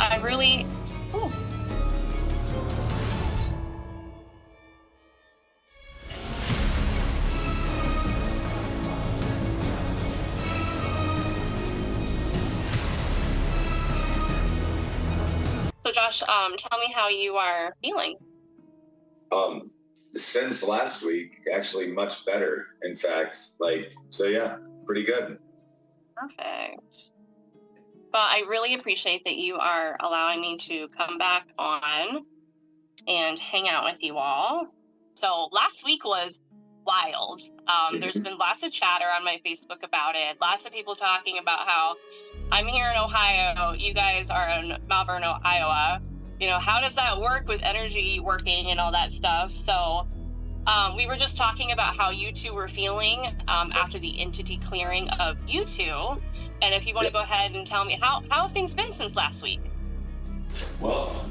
I really, ooh. So Josh, tell me how you are feeling. Um, since last week, actually much better. In fact, so yeah, pretty good. Perfect. Well, I really appreciate that you are allowing me to come back on and hang out with you all. So last week was wild. There's been lots of chatter on my Facebook about it. Lots of people talking about how I'm here in Ohio, you guys are in Malvern, Iowa. How does that work with energy working and all that stuff? So we were just talking about how you two were feeling after the entity clearing of you two. And if you want to go ahead and tell me how have things been since last week? Well,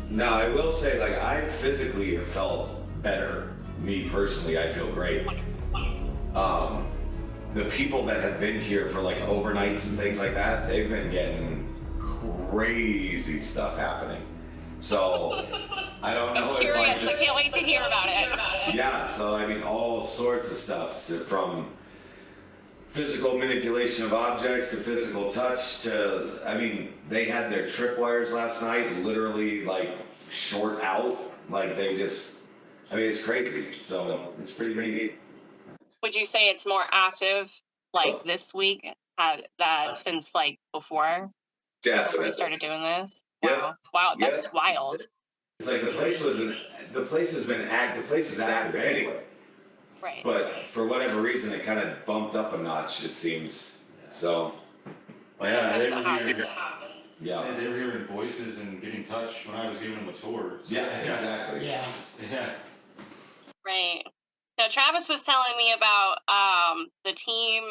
now I will say, I physically have felt better. Me personally, I feel great. The people that have been here for overnights and things like that, they've been getting crazy stuff happening. So I don't know. I'm curious. I can't wait to hear about it. Yeah. So all sorts of stuff, from physical manipulation of objects to physical touch to, they had their tripwires last night literally short out. They just, it's crazy. So it's pretty neat. Would you say it's more active this week since before? Definitely. Before we started doing this? Yeah. Wow, that's wild. It's the place is active anyway. Right. But for whatever reason, it kind of bumped up a notch, it seems. So. Well, yeah, they were hearing voices and getting touched when I was giving them a tour. So, yeah, exactly. Yeah. Right. Now, Travis was telling me about the team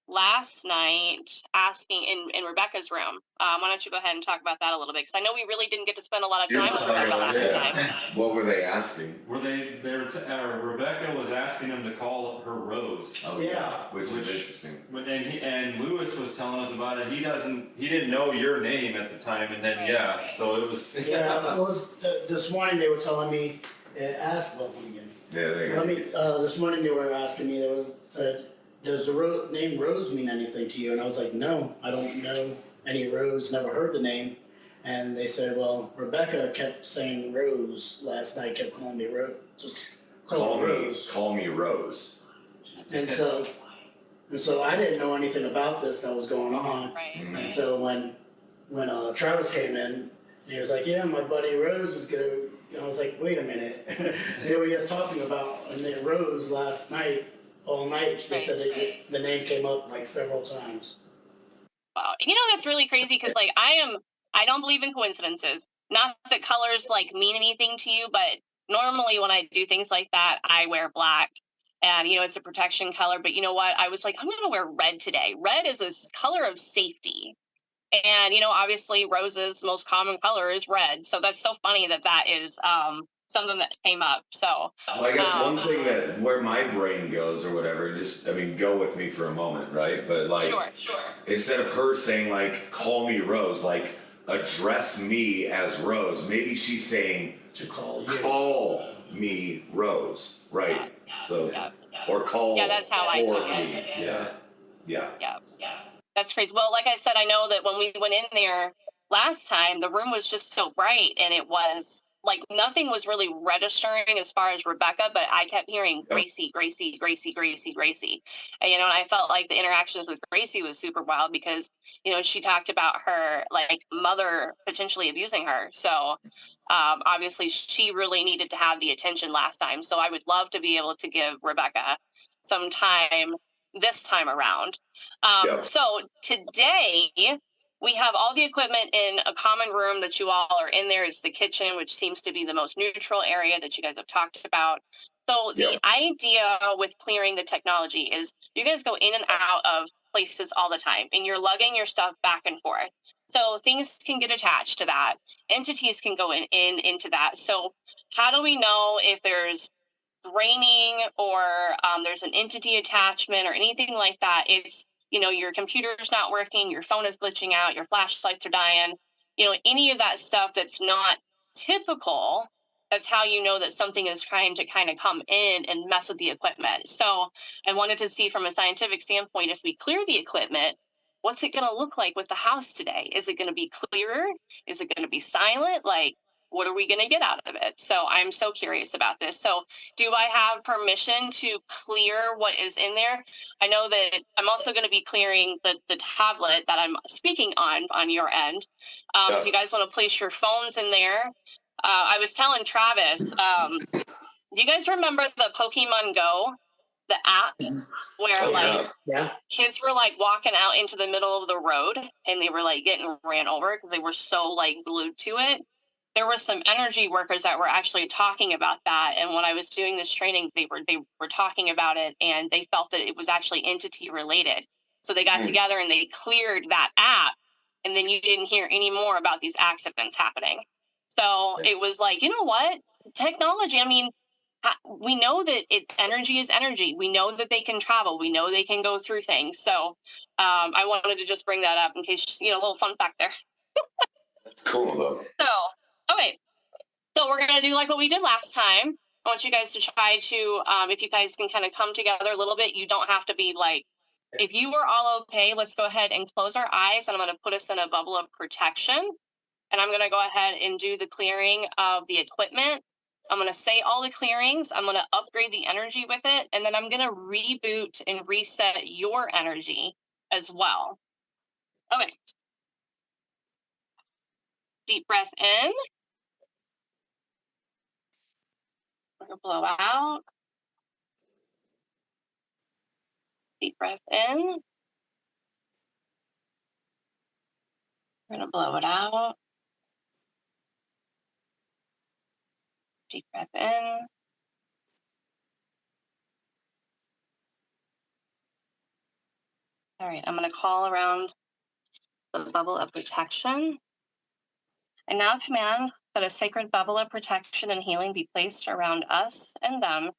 last night asking in Rebecca's room. Why don't you go ahead and talk about that a little bit? Because I know we really didn't get to spend a lot of time with Rebecca last time. What were they asking? Rebecca was asking them to call her Rose. Oh yeah, which is interesting. And Lewis was telling us about it. He didn't know your name at the time, and then so it was. Yeah, it was this morning they were telling me, ask them again. Yeah, they go. This morning they were asking me. They said, "Does the name Rose mean anything to you?" And I was like, "No, I don't know any Rose. Never heard the name." And they said, "Well, Rebecca kept saying Rose last night. Kept calling me Rose. Just call me Rose. Call me Rose." And so I didn't know anything about this that was going on. Right. Mm-hmm. And so when Travis came in, he was like, "Yeah, my buddy Rose is good." And I was like, "Wait a minute." They were just talking about, and then Rose last night, all night, they said the name came up several times. Wow. That's really crazy because I don't believe in coincidences. Not that colors mean anything to you, but normally when I do things like that, I wear black. And, it's a protection color. But you know what? I was like, I'm going to wear red today. Red is a color of safety. And, obviously Rose's most common color is red. So that's so funny that is something that came up. So well, I guess one thing that where my brain goes or whatever, just go with me for a moment, right? But sure. Instead of her saying call me Rose, address me as Rose, maybe she's saying to call me Rose, right? Yeah. Or call that's how I took it. Yeah. That's crazy. Well, like I said, I know that when we went in there last time, the room was just so bright, and it was nothing was really registering as far as Rebecca, but I kept hearing Gracie, Gracie, Gracie, Gracie, Gracie. And, and I felt like the interactions with Gracie was super wild because, she talked about her mother potentially abusing her. So obviously she really needed to have the attention last time. So I would love to be able to give Rebecca some time this time around. So today we have all the equipment in a common room that you all are in there. It's the kitchen, which seems to be the most neutral area that you guys have talked about. So the idea with clearing the technology is you guys go in and out of places all the time, and you're lugging your stuff back and forth. So things can get attached to that. Entities can go into that. So how do we know if there's draining or there's an entity attachment or anything like that? It's your computer's not working, your phone is glitching out, your flashlights are dying. any of that stuff that's not typical, that's how you know that something is trying to kind of come in and mess with the equipment. So I wanted to see from a scientific standpoint, if we clear the equipment, what's it going to look like with the house today? Is it going to be clearer? Is it going to be silent? Like, what are we going to get out of it? So I'm so curious about this. So do I have permission to clear what is in there? I know that I'm also going to be clearing the tablet that I'm speaking on your end. If you guys want to place your phones in there. I was telling Travis, you guys remember the Pokemon Go, the app, where kids were like walking out into the middle of the road and they were like getting ran over because they were so like glued to it. There were some energy workers that were actually talking about that, and when I was doing this training, they were talking about it, and they felt that it was actually entity related. So they got together and they cleared that app, and then you didn't hear any more about these accidents happening. So it was like, you know what? Technology, I mean, we know that energy is energy. We know that they can travel. We know they can go through things. So I wanted to just bring that up in case, a little fun fact there. That's cool, though. So, okay. So we're going to do like what we did last time. I want you guys to try to, if you guys can kind of come together a little bit, you don't have to be like, if you were all okay, let's go ahead and close our eyes, and I'm going to put us in a bubble of protection. And I'm going to go ahead and do the clearing of the equipment. I'm going to say all the clearings. I'm going to upgrade the energy with it. And then I'm going to reboot and reset your energy as well. Okay. Deep breath in. We're going to blow out. Deep breath in. We're going to blow it out. Deep breath in. All right, I'm going to call around the bubble of protection. And now command that a sacred bubble of protection and healing be placed around us and them,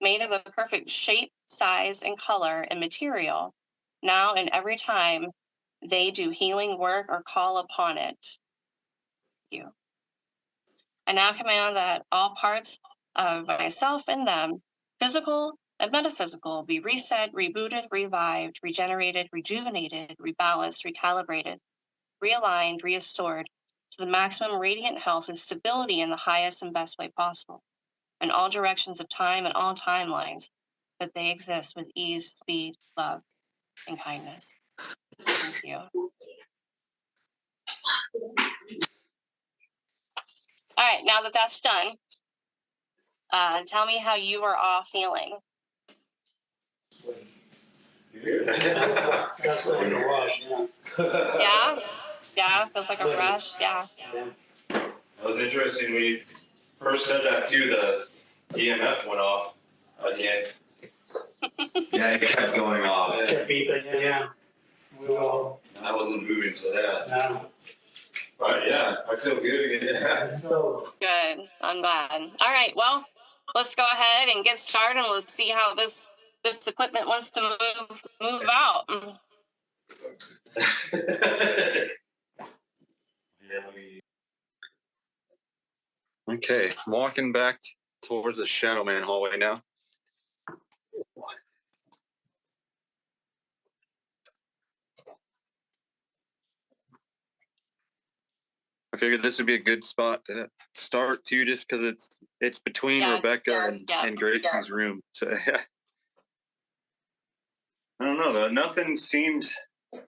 made of the perfect shape, size, and color and material, now and every time they do healing work or call upon it. You. I now command that all parts of myself and them, physical and metaphysical, be reset, rebooted, revived, regenerated, rejuvenated, rebalanced, recalibrated, realigned, restored to the maximum radiant health and stability in the highest and best way possible, in all directions of time and all timelines, that they exist with ease, speed, love, and kindness. Thank you. All right, now that that's done, tell me how you are all feeling. That's like a rush. Yeah? Yeah, feels like a rush. Yeah. That was interesting. We first said that too, the EMF went off again. Yeah, it kept going off. Kept beeping, yeah. We all. I wasn't moving to that. No. But yeah, I feel good again. Yeah. So. Good. I'm glad. All right. Well, let's go ahead and get started, and let's see how this equipment wants to move out. Okay, I'm walking back towards the Shadow Man hallway now. I figured this would be a good spot to start too, just because it's between Rebecca and Gracie's room. So yeah. I don't know though. Nothing seems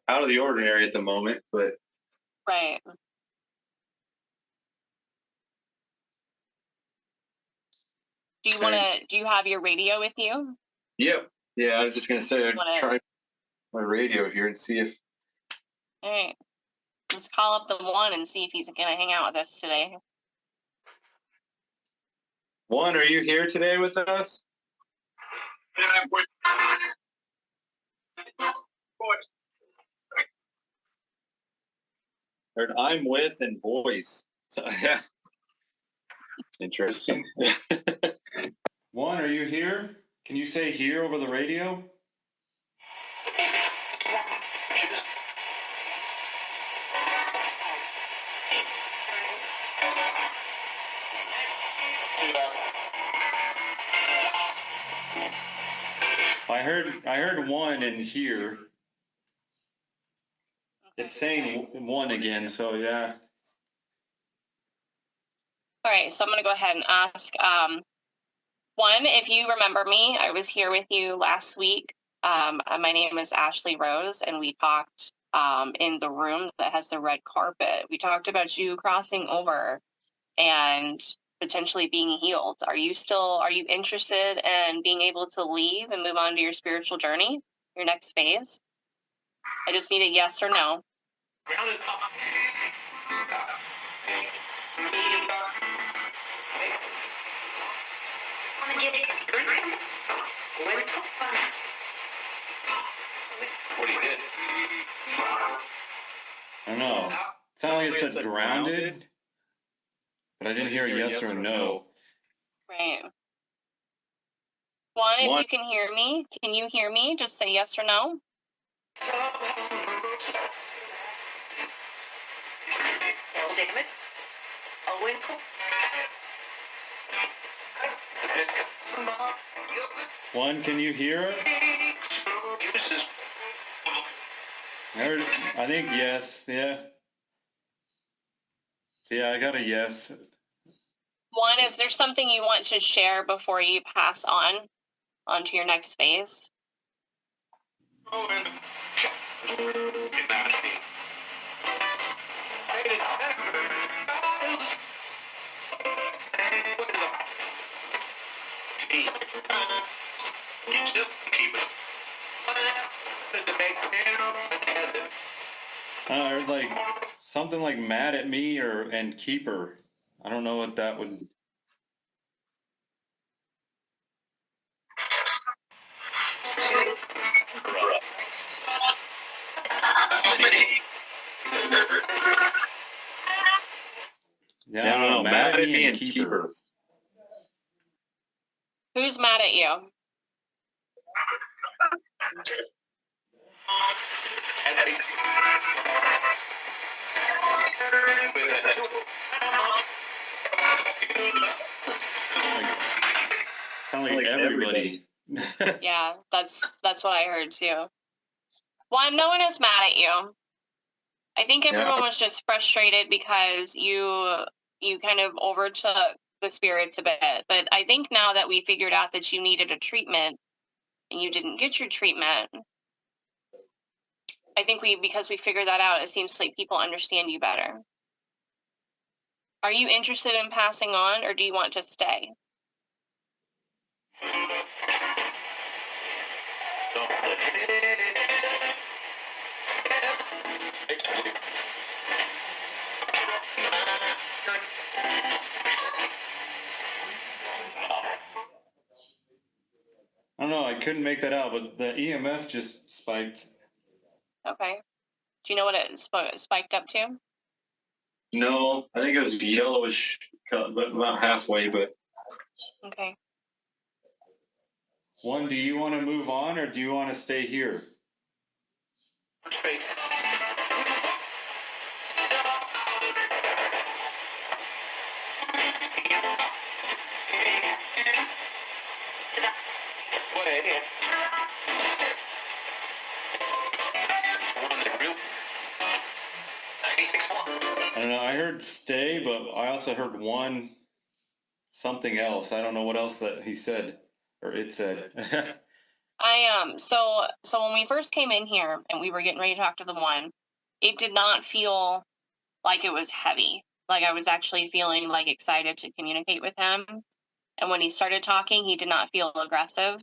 out of the ordinary at the moment, but Right. Do you have your radio with you? Yep. Yeah, I was just gonna say I'd try my radio here and see if. All right. Let's call up the one and see if he's gonna hang out with us today. One, are you here today with us? Heard I'm with and voice. So yeah. Interesting. One, are you here? Can you say here over the radio? heard one in here. It's saying one again, so yeah. All right, so I'm going to go ahead and ask. One, if you remember me, I was here with you last week. My name is Ashley Rose, and we talked in the room that has the red carpet. We talked about you crossing over and potentially being healed. Are you interested in being able to leave and move on to your spiritual journey, your next phase? I just need a yes or no. What he did. I don't know. It sounded like it said grounded, but I didn't hear a yes or no. Right. One, if you can hear me, can you hear me? Just say yes or no. One, can you hear? I think yes, yeah. So yeah, I got a yes. One, is there something you want to share before you pass on to your next phase? I heard like something like mad at me and keeper. I don't know what that would. Yeah, I don't know. Mad at me and keeper. Who's mad at you? Sound like everybody. Yeah, that's what I heard too. One, no one is mad at you. I think everyone was just frustrated because you kind of overtook the spirits a bit. But I think now that we figured out that you needed a treatment and you didn't get your treatment, I think because we figured that out, it seems like people understand you better. Are you interested in passing on, or do you want to stay? I don't know. I couldn't make that out, but the EMF just spiked. Okay. Do you know what it spiked up to? No, I think it was yellowish, but about halfway. But okay. One, do you want to move on or do you want to stay here? I don't know. I heard stay, but I also heard something else. I don't know what else that he said or it said. So when we first came in here and we were getting ready to talk to the one, it did not feel like it was heavy. Like I was actually feeling like excited to communicate with him. And when he started talking, he did not feel aggressive.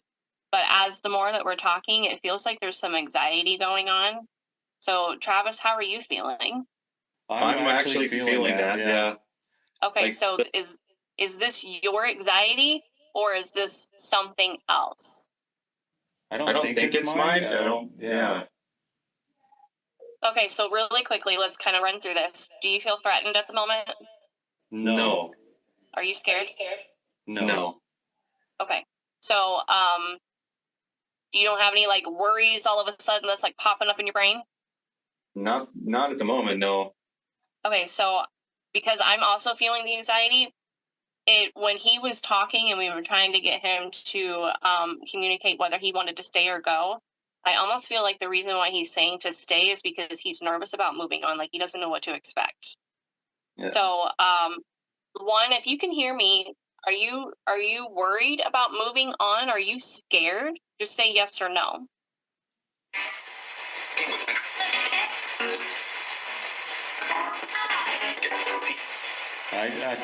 But as the more that we're talking, it feels like there's some anxiety going on. So Travis, how are you feeling? I'm actually feeling that. Yeah. Okay, so is this your anxiety or is this something else? I don't think it's mine. I don't. Yeah. Okay, so really quickly, let's kind of run through this. Do you feel threatened at the moment? No. Are you scared? No. Okay. So, you don't have any like worries all of a sudden that's like popping up in your brain? Not at the moment. No. Okay, so because I'm also feeling the anxiety, when he was talking and we were trying to get him to communicate whether he wanted to stay or go, I almost feel like the reason why he's saying to stay is because he's nervous about moving on. Like, he doesn't know what to expect. Yeah. So, one, if you can hear me, are you worried about moving on? Are you scared? Just say yes or no. I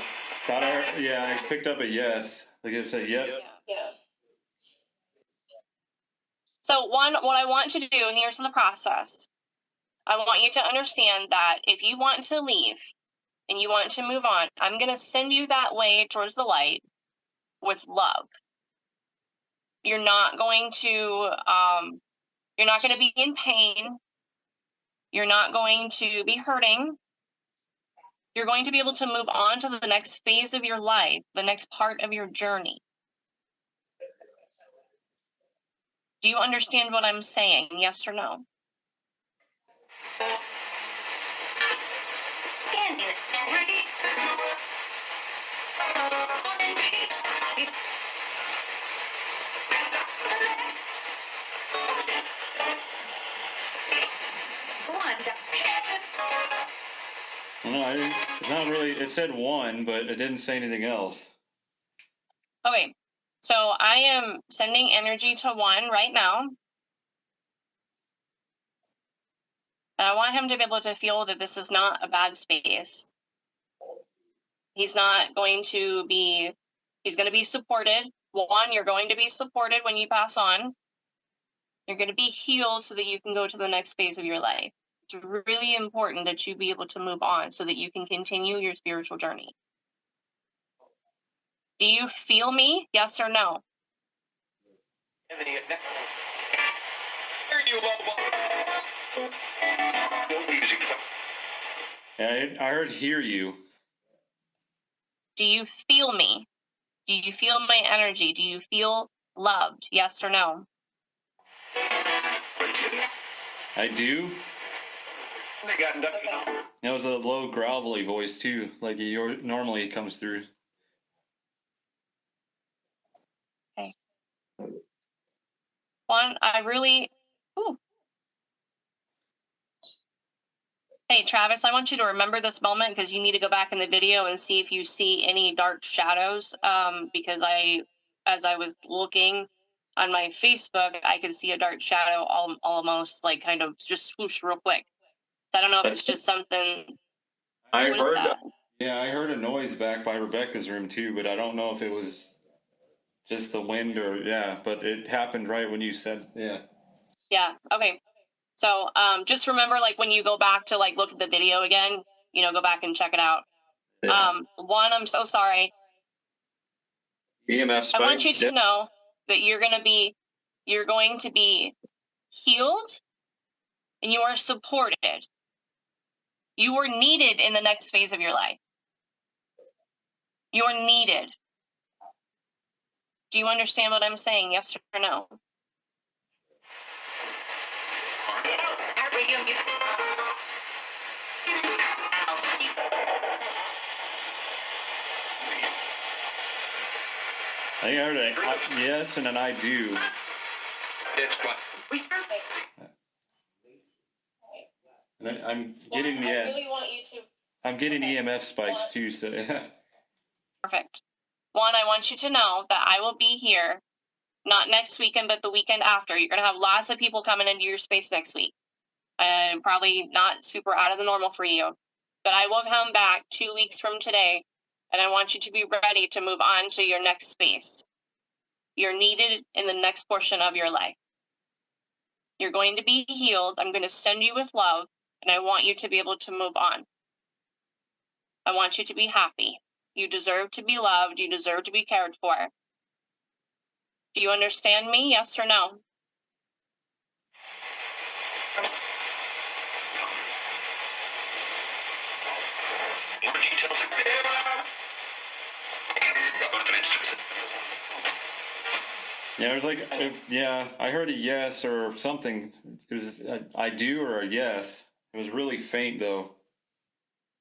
thought I picked up a yes. Like it said, yep. Yeah. So one, what I want to do, and here's the process. I want you to understand that if you want to leave and you want to move on, I'm going to send you that way towards the light with love. You're not going to be in pain. You're not going to be hurting. You're going to be able to move on to the next phase of your life, the next part of your journey. Do you understand what I'm saying? Yes or no? No, it's not really. It said one, but it didn't say anything else. Okay, so I am sending energy to one right now. And I want him to be able to feel that this is not a bad space. He's going to be supported. One, you're going to be supported when you pass on. You're going to be healed so that you can go to the next phase of your life. It's really important that you be able to move on so that you can continue your spiritual journey. Do you feel me? Yes or no? Yeah, I heard hear you. Do you feel me? Do you feel my energy? Do you feel loved? Yes or no? I do. That was a low, grovelly voice too, like normally comes through. Okay. One, I really. Ooh. Hey, Travis, I want you to remember this moment because you need to go back in the video and see if you see any dark shadows. Because as I was looking on my Facebook, I could see a dark shadow almost like kind of just swoosh real quick. So I don't know if it's just something. I What is heard that? Yeah, I heard a noise back by Rebecca's room too, but I don't know if it was just the wind or but it happened right when you said Yeah. Okay. So just remember, like, when you go back to like look at the video again, go back and check it out. Yeah. One, I'm so sorry. EMF spike. I want you to know that you're going to be healed and you are supported. You are needed in the next phase of your life. You're needed. Do you understand what I'm saying? Yes or no? I think I heard a yes and an I do. And I'm getting I really want you to. I'm getting EMF spikes too, so yeah. Perfect. One, I want you to know that I will be here, not next weekend, but the weekend after. You're going to have lots of people coming into your space next week. Probably not super out of the normal for you. But I will come back 2 weeks from today, and I want you to be ready to move on to your next space. You're needed in the next portion of your life. You're going to be healed. I'm going to send you with love, and I want you to be able to move on. I want you to be happy. You deserve to be loved. You deserve to be cared for. Do you understand me? Yes or no? Yeah, it was like, I heard a yes or something. It was I do or a yes. It was really faint though.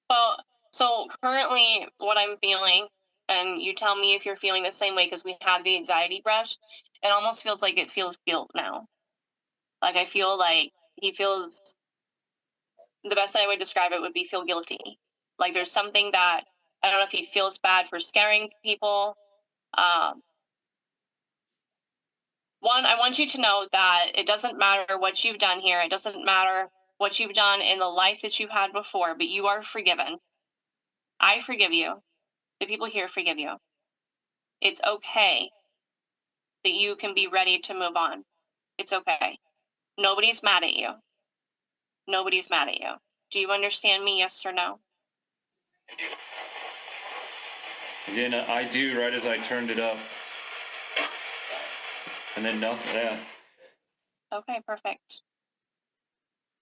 Well, so currently what I'm feeling and you tell me if you're feeling the same way, because we had the anxiety brush. It almost feels like it feels guilt now. Like I feel like he feels, the best I would describe it would be feel guilty. Like there's something that, I don't know if he feels bad for scaring people. One, I want you to know that it doesn't matter what you've done here. It doesn't matter what you've done in the life that you had before, but you are forgiven. I forgive you. The people here forgive you. It's okay that you can be ready to move on. It's okay. Nobody's mad at you. Nobody's mad at you. Do you understand me? Yes or no? Again, I do, right as I turned it up. And then nothing, yeah. Okay, perfect.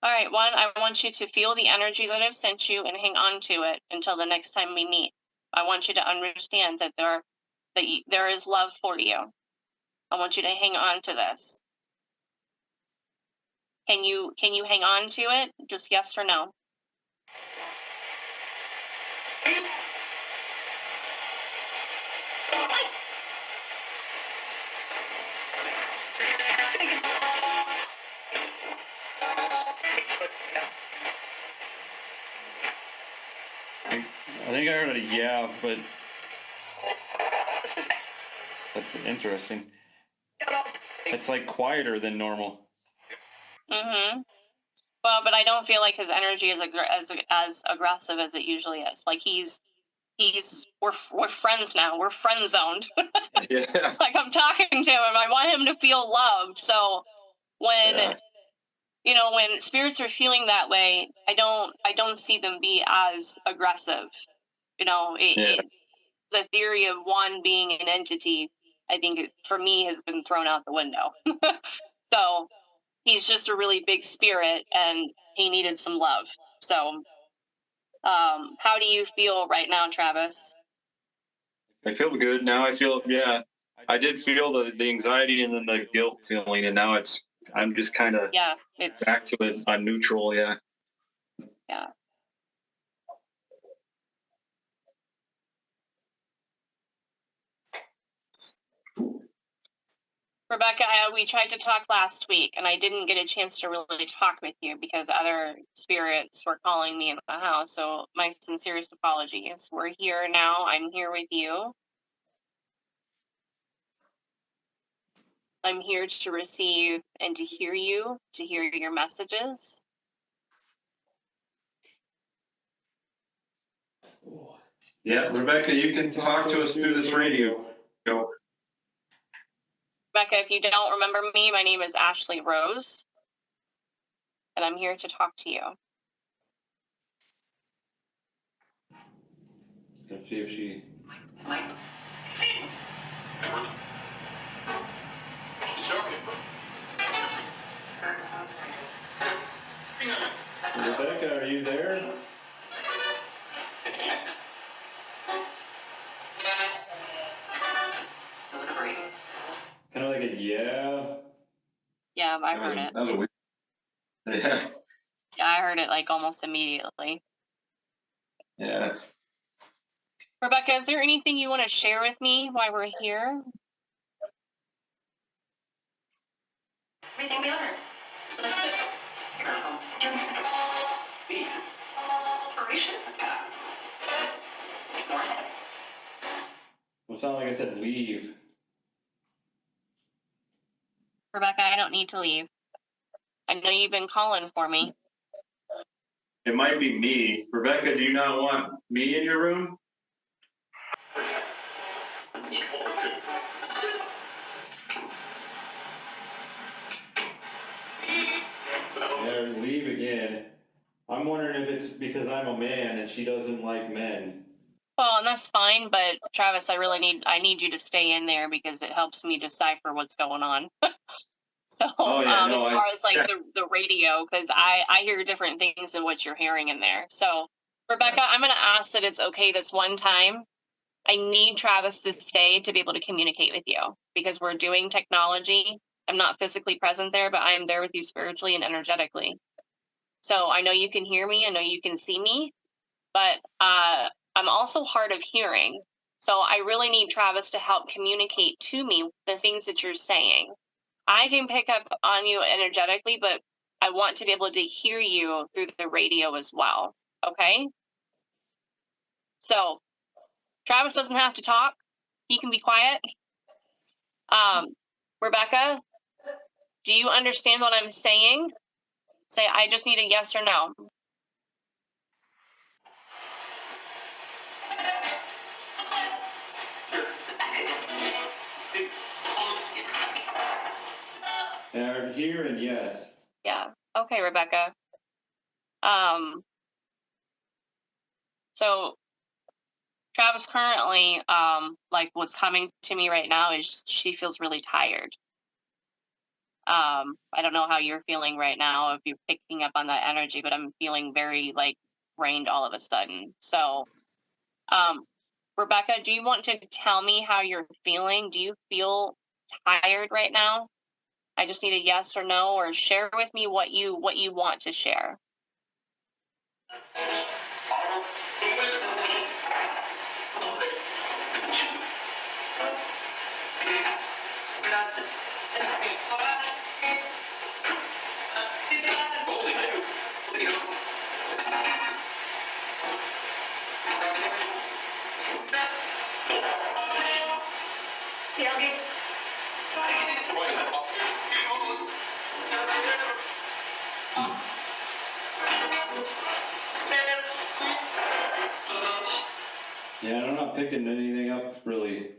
All right, one, I want you to feel the energy that I've sent you and hang on to it until the next time we meet. I want you to understand that there is love for you. I want you to hang on to this. Can you hang on to it? Just yes or no? I think I heard a yeah, but that's interesting. It's like quieter than normal. Mm-hmm. Well, but I don't feel like his energy is as aggressive as it usually is. Like we're friends now. We're friend zoned. Yeah. Like I'm talking to him. I want him to feel loved. So when when spirits are feeling that way, I don't see them be as aggressive. The theory of one being an entity, I think for me has been thrown out the window. So he's just a really big spirit and he needed some love. So how do you feel right now, Travis? I feel good now. I feel, yeah. I did feel the anxiety and then the guilt feeling, and now I'm just kind of it's back to it on neutral. Yeah. Yeah. Rebecca, we tried to talk last week, and I didn't get a chance to really talk with you because other spirits were calling me in the house. So my sincerest apologies. We're here now. I'm here with you. I'm here to receive and to hear you, to hear your messages. Yeah, Rebecca, you can talk to us through this radio. Go. Rebecca, if you don't remember me, my name is Ashley Rose, and I'm here to talk to you. Let's see if she... Rebecca, are you there? Kind of like a yeah. Yeah, I heard it. That was a weird. Yeah. Yeah, I heard it like almost immediately. Yeah. Rebecca, is there anything you want to share with me while we're here? Everything be honored. Listen. Careful. Leave. Operation. Well, it sounded like I said leave. Rebecca, I don't need to leave. I know you've been calling for me. It might be me. Rebecca, do you not want me in your room? Yeah, leave again. I'm wondering if it's because I'm a man and she doesn't like men. Well, and that's fine, but Travis, I need you to stay in there because it helps me decipher what's going on. So, as far as like the radio, because I hear different things than what you're hearing in there. So, Rebecca, I'm going to ask that it's okay this one time. I need Travis to stay to be able to communicate with you because we're doing technology. I'm not physically present there, but I am there with you spiritually and energetically. So I know you can hear me. I know you can see me, but I'm also hard of hearing. So I really need Travis to help communicate to me the things that you're saying. I can pick up on you energetically, but I want to be able to hear you through the radio as well. Okay? So Travis doesn't have to talk. He can be quiet. Rebecca, do you understand what I'm saying? Say, I just need a yes or no. Here and yes. Yeah. Okay, Rebecca. So Travis currently, like what's coming to me right now is she feels really tired. I don't know how you're feeling right now, if you're picking up on that energy, but I'm feeling very like drained all of a sudden. So, Rebecca, do you want to tell me how you're feeling? Do you feel tired right now? I just need a yes or no, or share with me what you want to share. Yeah, I'm not picking anything up really.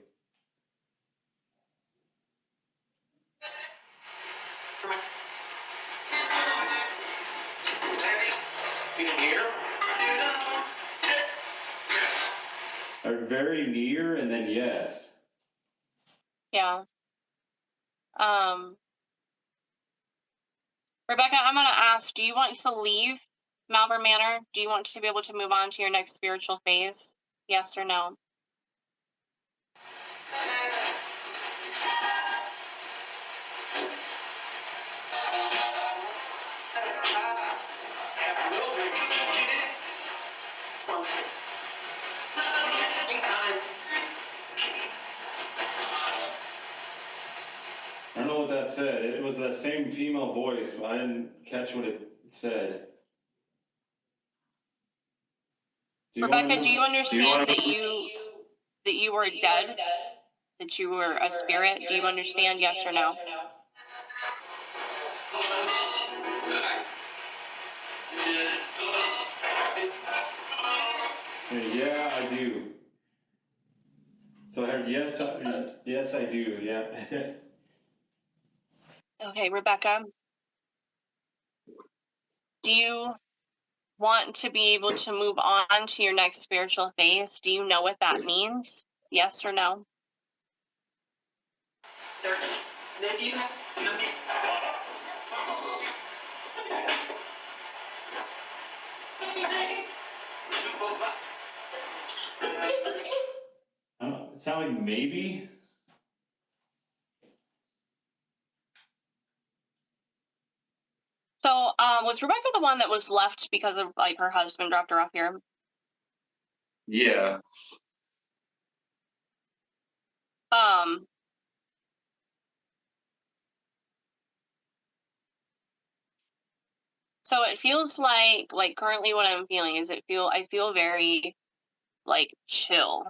Are very near and then yes. Yeah. Rebecca, I'm going to ask, do you want to leave Malvern Manor? Do you want to be able to move on to your next spiritual phase? Yes or no? I don't know what that said. It was that same female voice, but I didn't catch what it said. Rebecca, do you understand that you were dead? That you were a spirit? Do you understand, yes or no? Yeah, I do. So I heard yes, yes, I do. Yeah. Okay, Rebecca, do you want to be able to move on to your next spiritual phase? Do you know what that means? Yes or no? It sounded like maybe. So, was Rebecca the one that was left because of like her husband dropped her off here? Yeah. So it feels like currently what I'm feeling is I feel very like chill,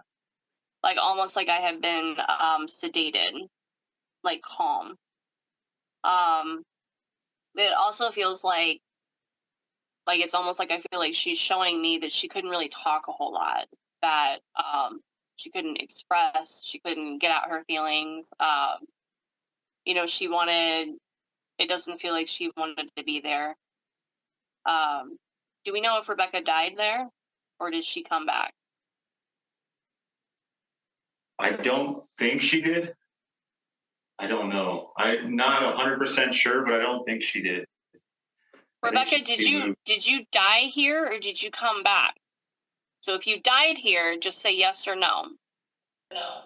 like almost like I have been sedated, like calm. It also feels like it's almost like I feel like she's showing me that she couldn't really talk a whole lot, that she couldn't express, she couldn't get out her feelings. She wanted. It doesn't feel like she wanted to be there. Do we know if Rebecca died there, or did she come back? I don't think she did. I don't know. I'm not 100% sure, but I don't think she did. Rebecca, did you die here or did you come back? So if you died here, just say yes or no. No.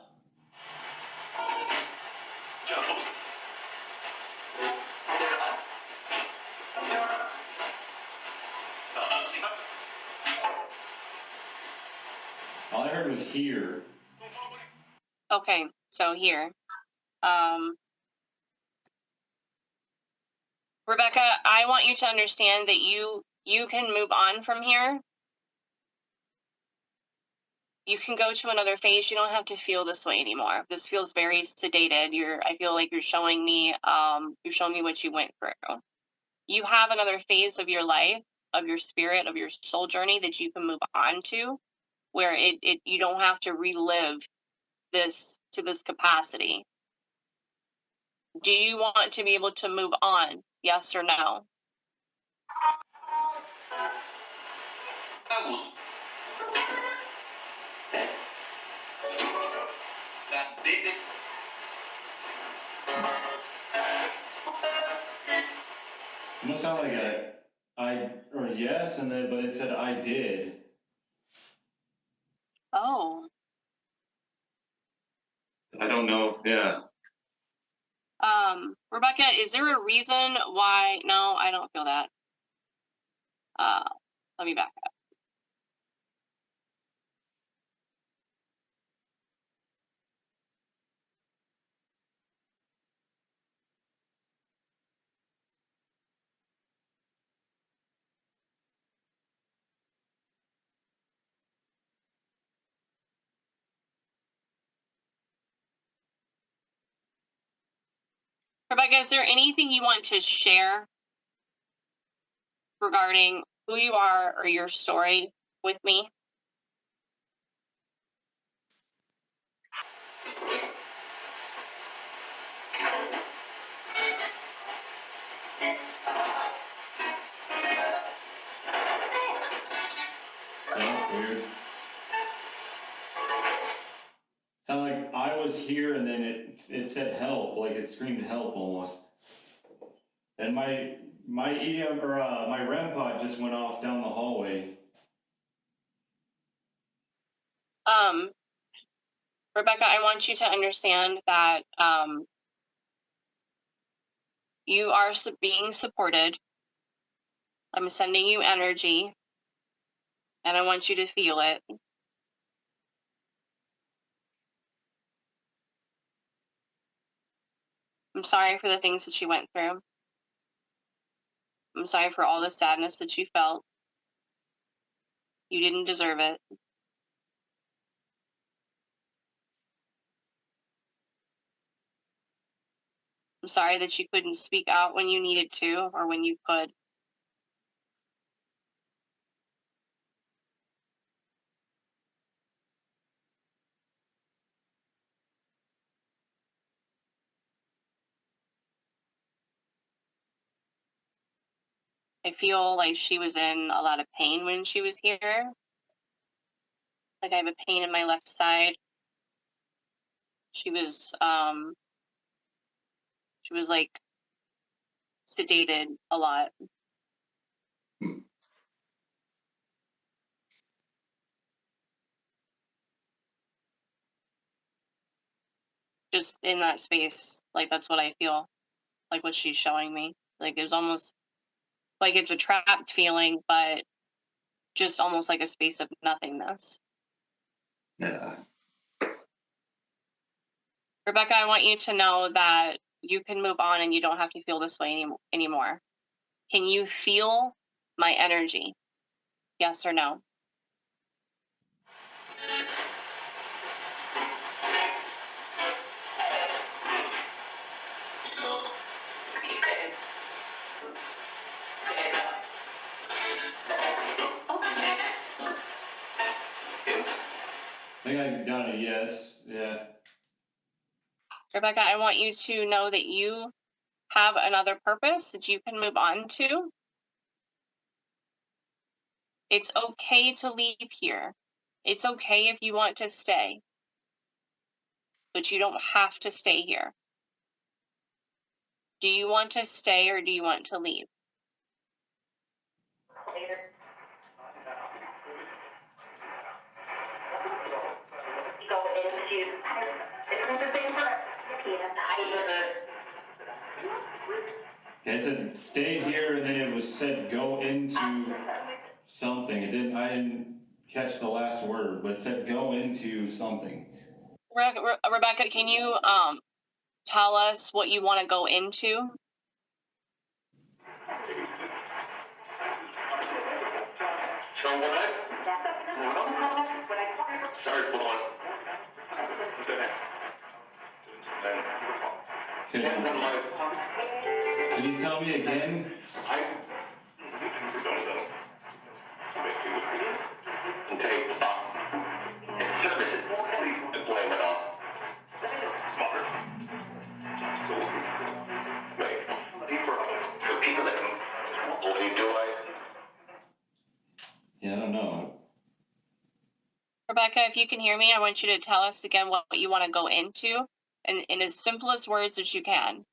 All I heard was here. Okay, so here. Rebecca, I want you to understand that you can move on from here. You can go to another phase. You don't have to feel this way anymore. This feels very sedated. I feel like you're showing me what you went through. You have another phase of your life, of your spirit, of your soul journey that you can move on to, where you don't have to relive this to this capacity. Do you want to be able to move on? Yes or no? It must sound like or yes, and then, but it said I did. Oh. I don't know. Yeah. Rebecca, is there a reason why? No, I don't feel that. Let me back up. Rebecca, is there anything you want to share regarding who you are or your story with me? Sounds weird. Sound like I was here and then it said help, like it screamed help almost. And my EM or my REM pod just went off down the hallway. Rebecca, I want you to understand that you are being supported. I'm sending you energy, and I want you to feel it. I'm sorry for the things that you went through. I'm sorry for all the sadness that you felt. You didn't deserve it. I'm sorry that you couldn't speak out when you needed to or when you could. I feel like she was in a lot of pain when she was here. Like I have a pain in my left side. She was like sedated a lot. Just in that space, like that's what I feel, like what she's showing me. Like it's almost like it's a trapped feeling, but just almost like a space of nothingness. Yeah. Rebecca, I want you to know that you can move on and you don't have to feel this way anymore. Can you feel my energy? Yes or no? I think I got a yes. Yeah. Rebecca, I want you to know that you have another purpose that you can move on to. It's okay to leave here. It's okay if you want to stay, but you don't have to stay here. Do you want to stay or do you want to leave? It said stay here, and then it said go into something. I didn't catch the last word, but it said go into something. Rebecca, can you tell us what you want to go into? So when I start blowing, Can you tell me again? and take the box and service it and blame it off. Smarter. Wait, deeper. For people that can believe, do I? Yeah, I don't know. Rebecca, if you can hear me, I want you to tell us again what you want to go into, and in as simplest words as you can.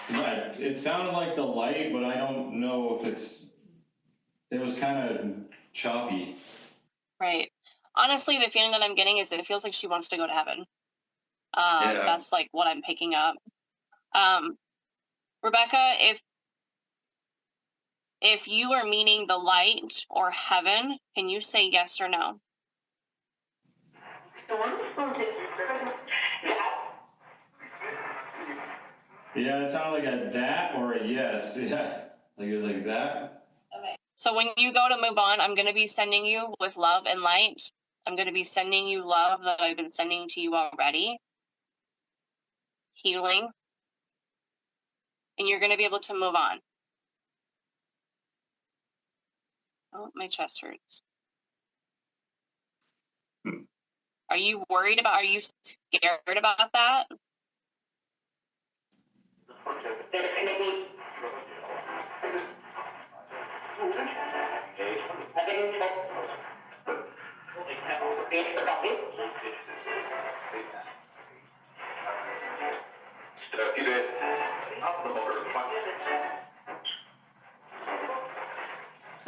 Right. It sounded like the light, but I don't know if it was kind of choppy. Right. Honestly, the feeling that I'm getting is that it feels like she wants to go to heaven. Yeah. That's like what I'm picking up. Rebecca, if you are meaning the light or heaven, can you say yes or no? Yeah, it sounded like a that or a yes. Yeah. Like it was like that. Okay. So when you go to move on, I'm going to be sending you with love and light. I'm going to be sending you love that I've been sending to you already. Healing. And you're going to be able to move on. Oh, my chest hurts. Are you scared about that?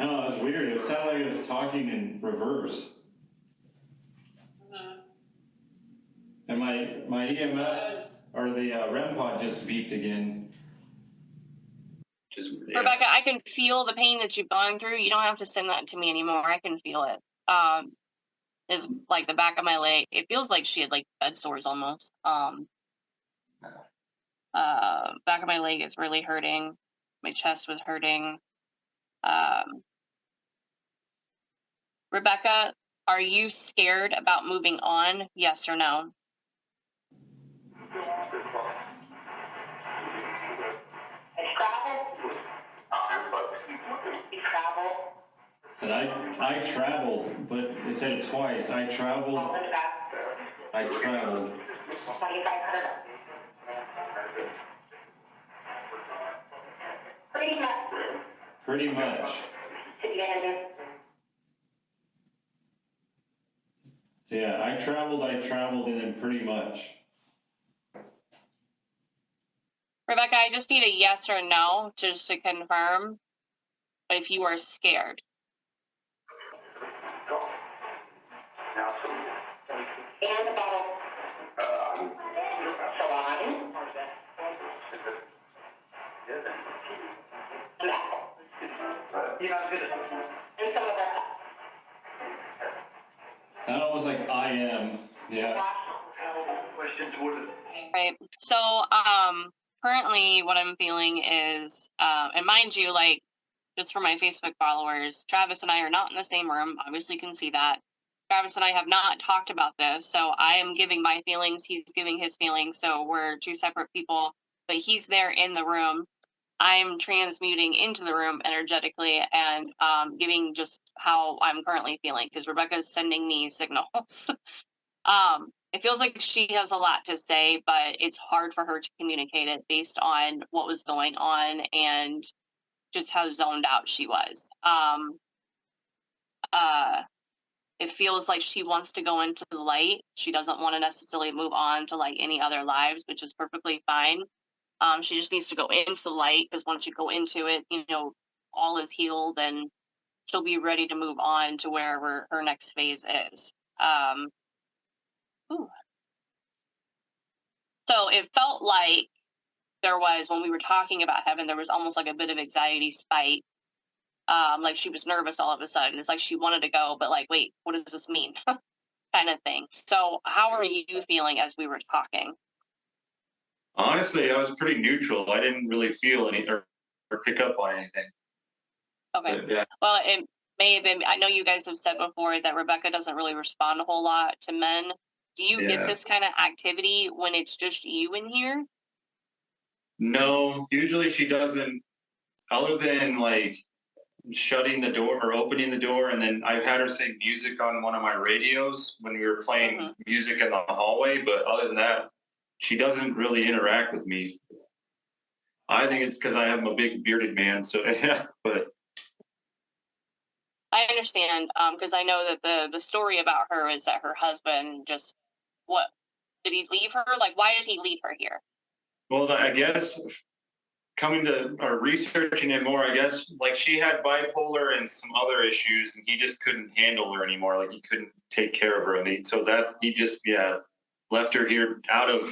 I don't know, it was weird. It sounded like it was talking in reverse. And my EMF or the REM pod just beeped again. Rebecca, I can feel the pain that you've gone through. You don't have to send that to me anymore. I can feel it. Is like the back of my leg. It feels like she had like bed sores almost. Back of my leg is really hurting. My chest was hurting. Rebecca, are you scared about moving on? Yes or no? Said I traveled, but it said it twice. I traveled. Pretty much. So yeah, I traveled, and then pretty much. Rebecca, I just need a yes or no just to confirm if you are scared. And about salon. And some of that. Sound almost like I am. Yeah. Right. So, currently what I'm feeling is, and mind you, like, just for my Facebook followers, Travis and I are not in the same room. Obviously you can see that. Travis and I have not talked about this. So I am giving my feelings. He's giving his feelings. So we're two separate people, but he's there in the room. I'm transmuting into the room energetically and giving just how I'm currently feeling, because Rebecca is sending me signals. It feels like she has a lot to say, but it's hard for her to communicate it based on what was going on and just how zoned out she was. It feels like she wants to go into the light. She doesn't want to necessarily move on to like any other lives, which is perfectly fine. She just needs to go into the light, because once you go into it, you know, all is healed and she'll be ready to move on to wherever her next phase is. Ooh. So it felt like there was, when we were talking about heaven, there was almost like a bit of anxiety spite. Like she was nervous all of a sudden. It's like she wanted to go, but like, wait, what does this mean? Kind of thing. So how are you feeling as we were talking? Honestly, I was pretty neutral. I didn't really feel any or pick up on anything. Okay. But, yeah. Well, it may have been, I know you guys have said before that Rebecca doesn't really respond a whole lot to men. Do you get this kind of activity when it's just you in here? No, usually she doesn't, other than like shutting the door or opening the door. And then I've had her say music on one of my radios when we were playing music in the hallway. But other than that, she doesn't really interact with me. I think it's because I am a big bearded man. So, yeah, but. I understand, because I know that the story about her is that her husband just, what, did he leave her? Like, why did he leave her here? Well, I guess coming to or researching it more, I guess like she had bipolar and some other issues, and he just couldn't handle her anymore. Like he couldn't take care of her, and so that he just left her here out of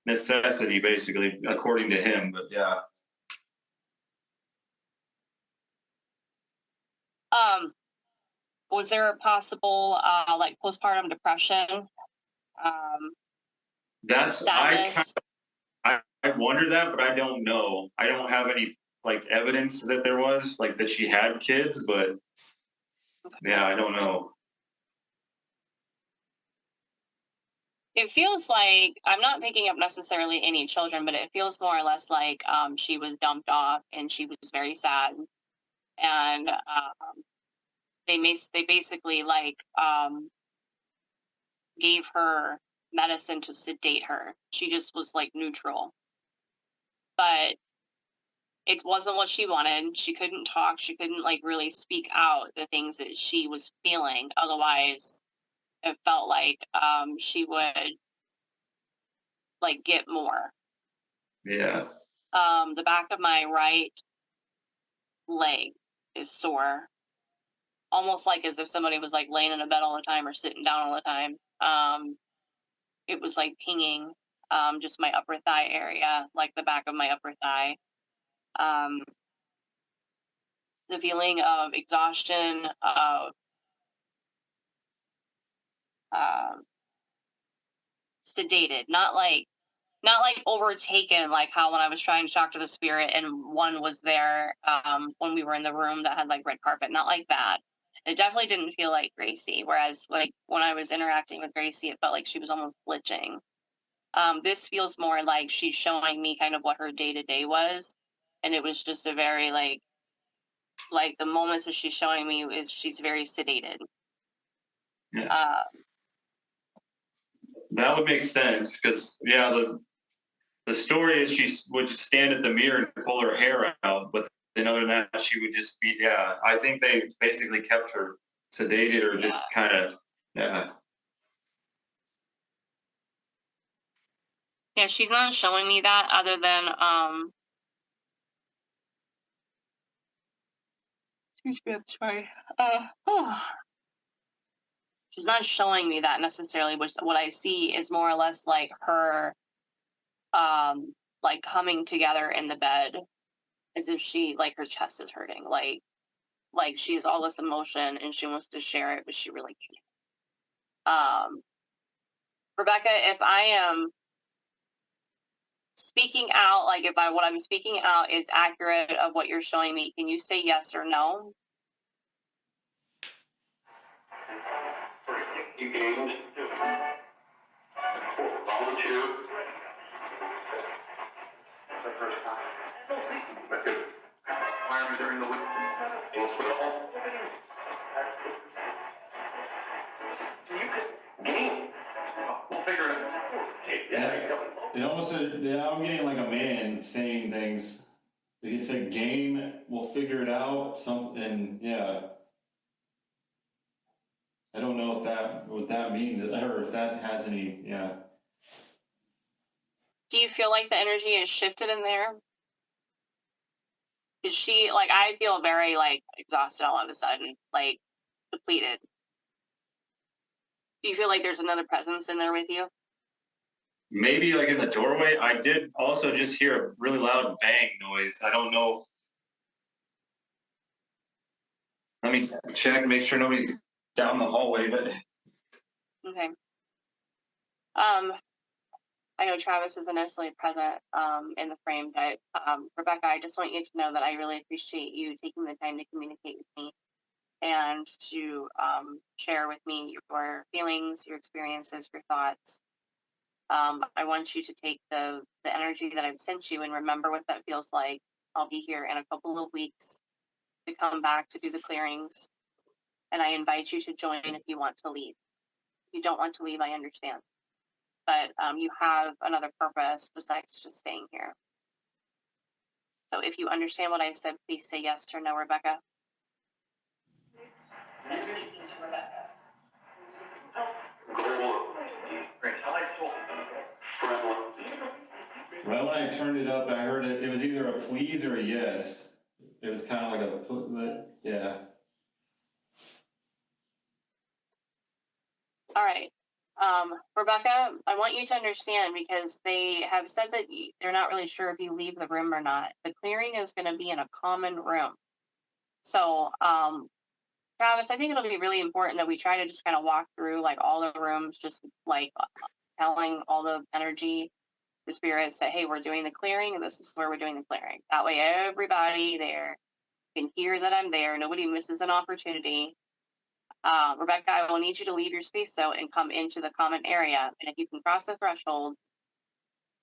necessity, basically, according to him. But yeah. Was there a possible like postpartum depression? That's sadness? I wonder that, but I don't know. I don't have any like evidence that there was like that she had kids, but yeah, I don't know. It feels like, I'm not picking up necessarily any children, but it feels more or less like she was dumped off and she was very sad, and they basically like gave her medicine to sedate her. She just was like neutral, but it wasn't what she wanted. She couldn't talk. She couldn't like really speak out the things that she was feeling. Otherwise, it felt like she would like get more. Yeah. The back of my right leg is sore, almost like as if somebody was like laying in a bed all the time or sitting down all the time. It was like pinging, just my upper thigh area, like the back of my upper thigh. The feeling of exhaustion, of sedated, not like overtaken, like how when I was trying to talk to the spirit and one was there when we were in the room that had like red carpet, not like that. It definitely didn't feel like Gracie, whereas like when I was interacting with Gracie, it felt like she was almost glitching. This feels more like she's showing me kind of what her day-to-day was, and it was just a very like the moments that she's showing me is she's very sedated. Yeah. That would make sense because the story is she would stand at the mirror and pull her hair out, but then other than that, she would just be, I think they basically kept her sedated or just kind of, Yeah, she's not showing me that other than, sorry. She's not showing me that necessarily, which what I see is more or less like her, like coming together in the bed as if she, like her chest is hurting, like she has all this emotion and she wants to share it, but she really can't. Rebecca, if I am speaking out, like if what I'm speaking out is accurate of what you're showing me, can you say yes or no? You gained volunteer. The first time. That's good. Why are we during the week? Hospital. You could gain. We'll figure it out. It almost said, I'm getting like a man saying things. He said, game, we'll figure it out, something, I don't know what that means, or if that has any, Do you feel like the energy is shifted in there? Is she like? I feel very like exhausted all of a sudden, like depleted. Do you feel like there's another presence in there with you? Maybe like in the doorway. I did also just hear a really loud bang noise. I don't know. Let me check, make sure nobody's down the hallway, but Okay. I know Travis isn't necessarily present in the frame, but Rebecca, I just want you to know that I really appreciate you taking the time to communicate with me and to share with me your feelings, your experiences, your thoughts. I want you to take the energy that I've sent you and remember what that feels like. I'll be here in a couple of weeks to come back to do the clearings, and I invite you to join if you want to leave. If you don't want to leave, I understand. But you have another purpose besides just staying here. So if you understand what I said, please say yes or no, Rebecca. I'm speaking to Rebecca. right when I turned it up, I heard it was either a please or a yes. It was kind of like yeah. All right. Rebecca, I want you to understand because they have said that they're not really sure if you leave the room or not. The clearing is going to be in a common room. So, Travis, I think it'll be really important that we try to just kind of walk through like all the rooms, just like telling all the energy, the spirits that, hey, we're doing the clearing and this is where we're doing the clearing. That way everybody there can hear that I'm there. Nobody misses an opportunity. Rebecca, I will need you to leave your space though and come into the common area. And if you can cross the threshold,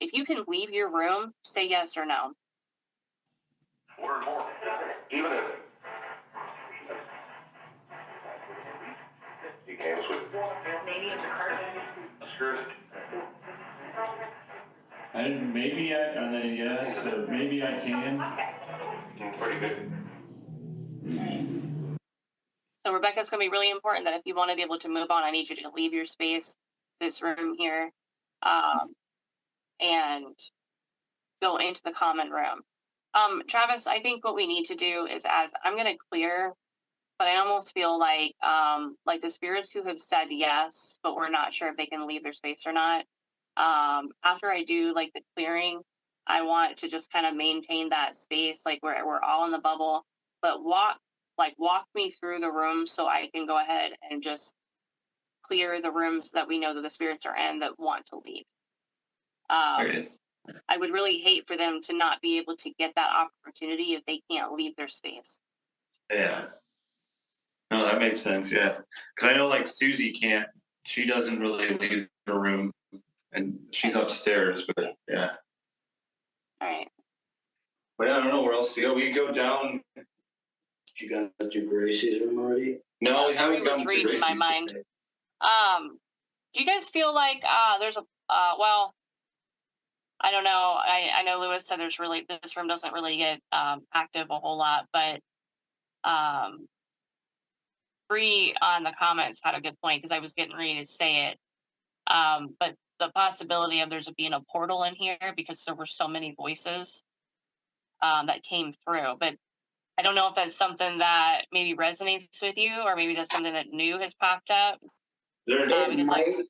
if you can leave your room, say yes or no. Word more. Even if you came with maybe it's a card. Sure. And maybe and then yes, or maybe I can. Pretty good. So Rebecca's going to be really important that if you want to be able to move on, I need you to leave your space, this room here, and go into the common room. Travis, I think what we need to do is, as I'm going to clear, but I almost feel like the spirits who have said yes, but we're not sure if they can leave their space or not. After I do like the clearing, I want to just kind of maintain that space, like where we're all in the bubble, but walk me through the room so I can go ahead and just clear the rooms that we know that the spirits are in that want to leave. Okay. I would really hate for them to not be able to get that opportunity if they can't leave their space. Yeah. No, that makes sense. Yeah, because I know like Susie can't. She doesn't really leave her room, and she's upstairs. But yeah. All right. But I don't know where else to go. We can go down. You got to Gracie's room already? No, we haven't was gotten to reading my Gracie's mind. today. Do you guys feel like there's a well, I don't know. I know Lewis said this room doesn't really get active a whole lot, but Bree on the comments had a good point because I was getting ready to say it. But the possibility of there's being a portal in here because there were so many voices that came through. But I don't know if that's something that maybe resonates with you, or maybe that's something that new has popped up. It might,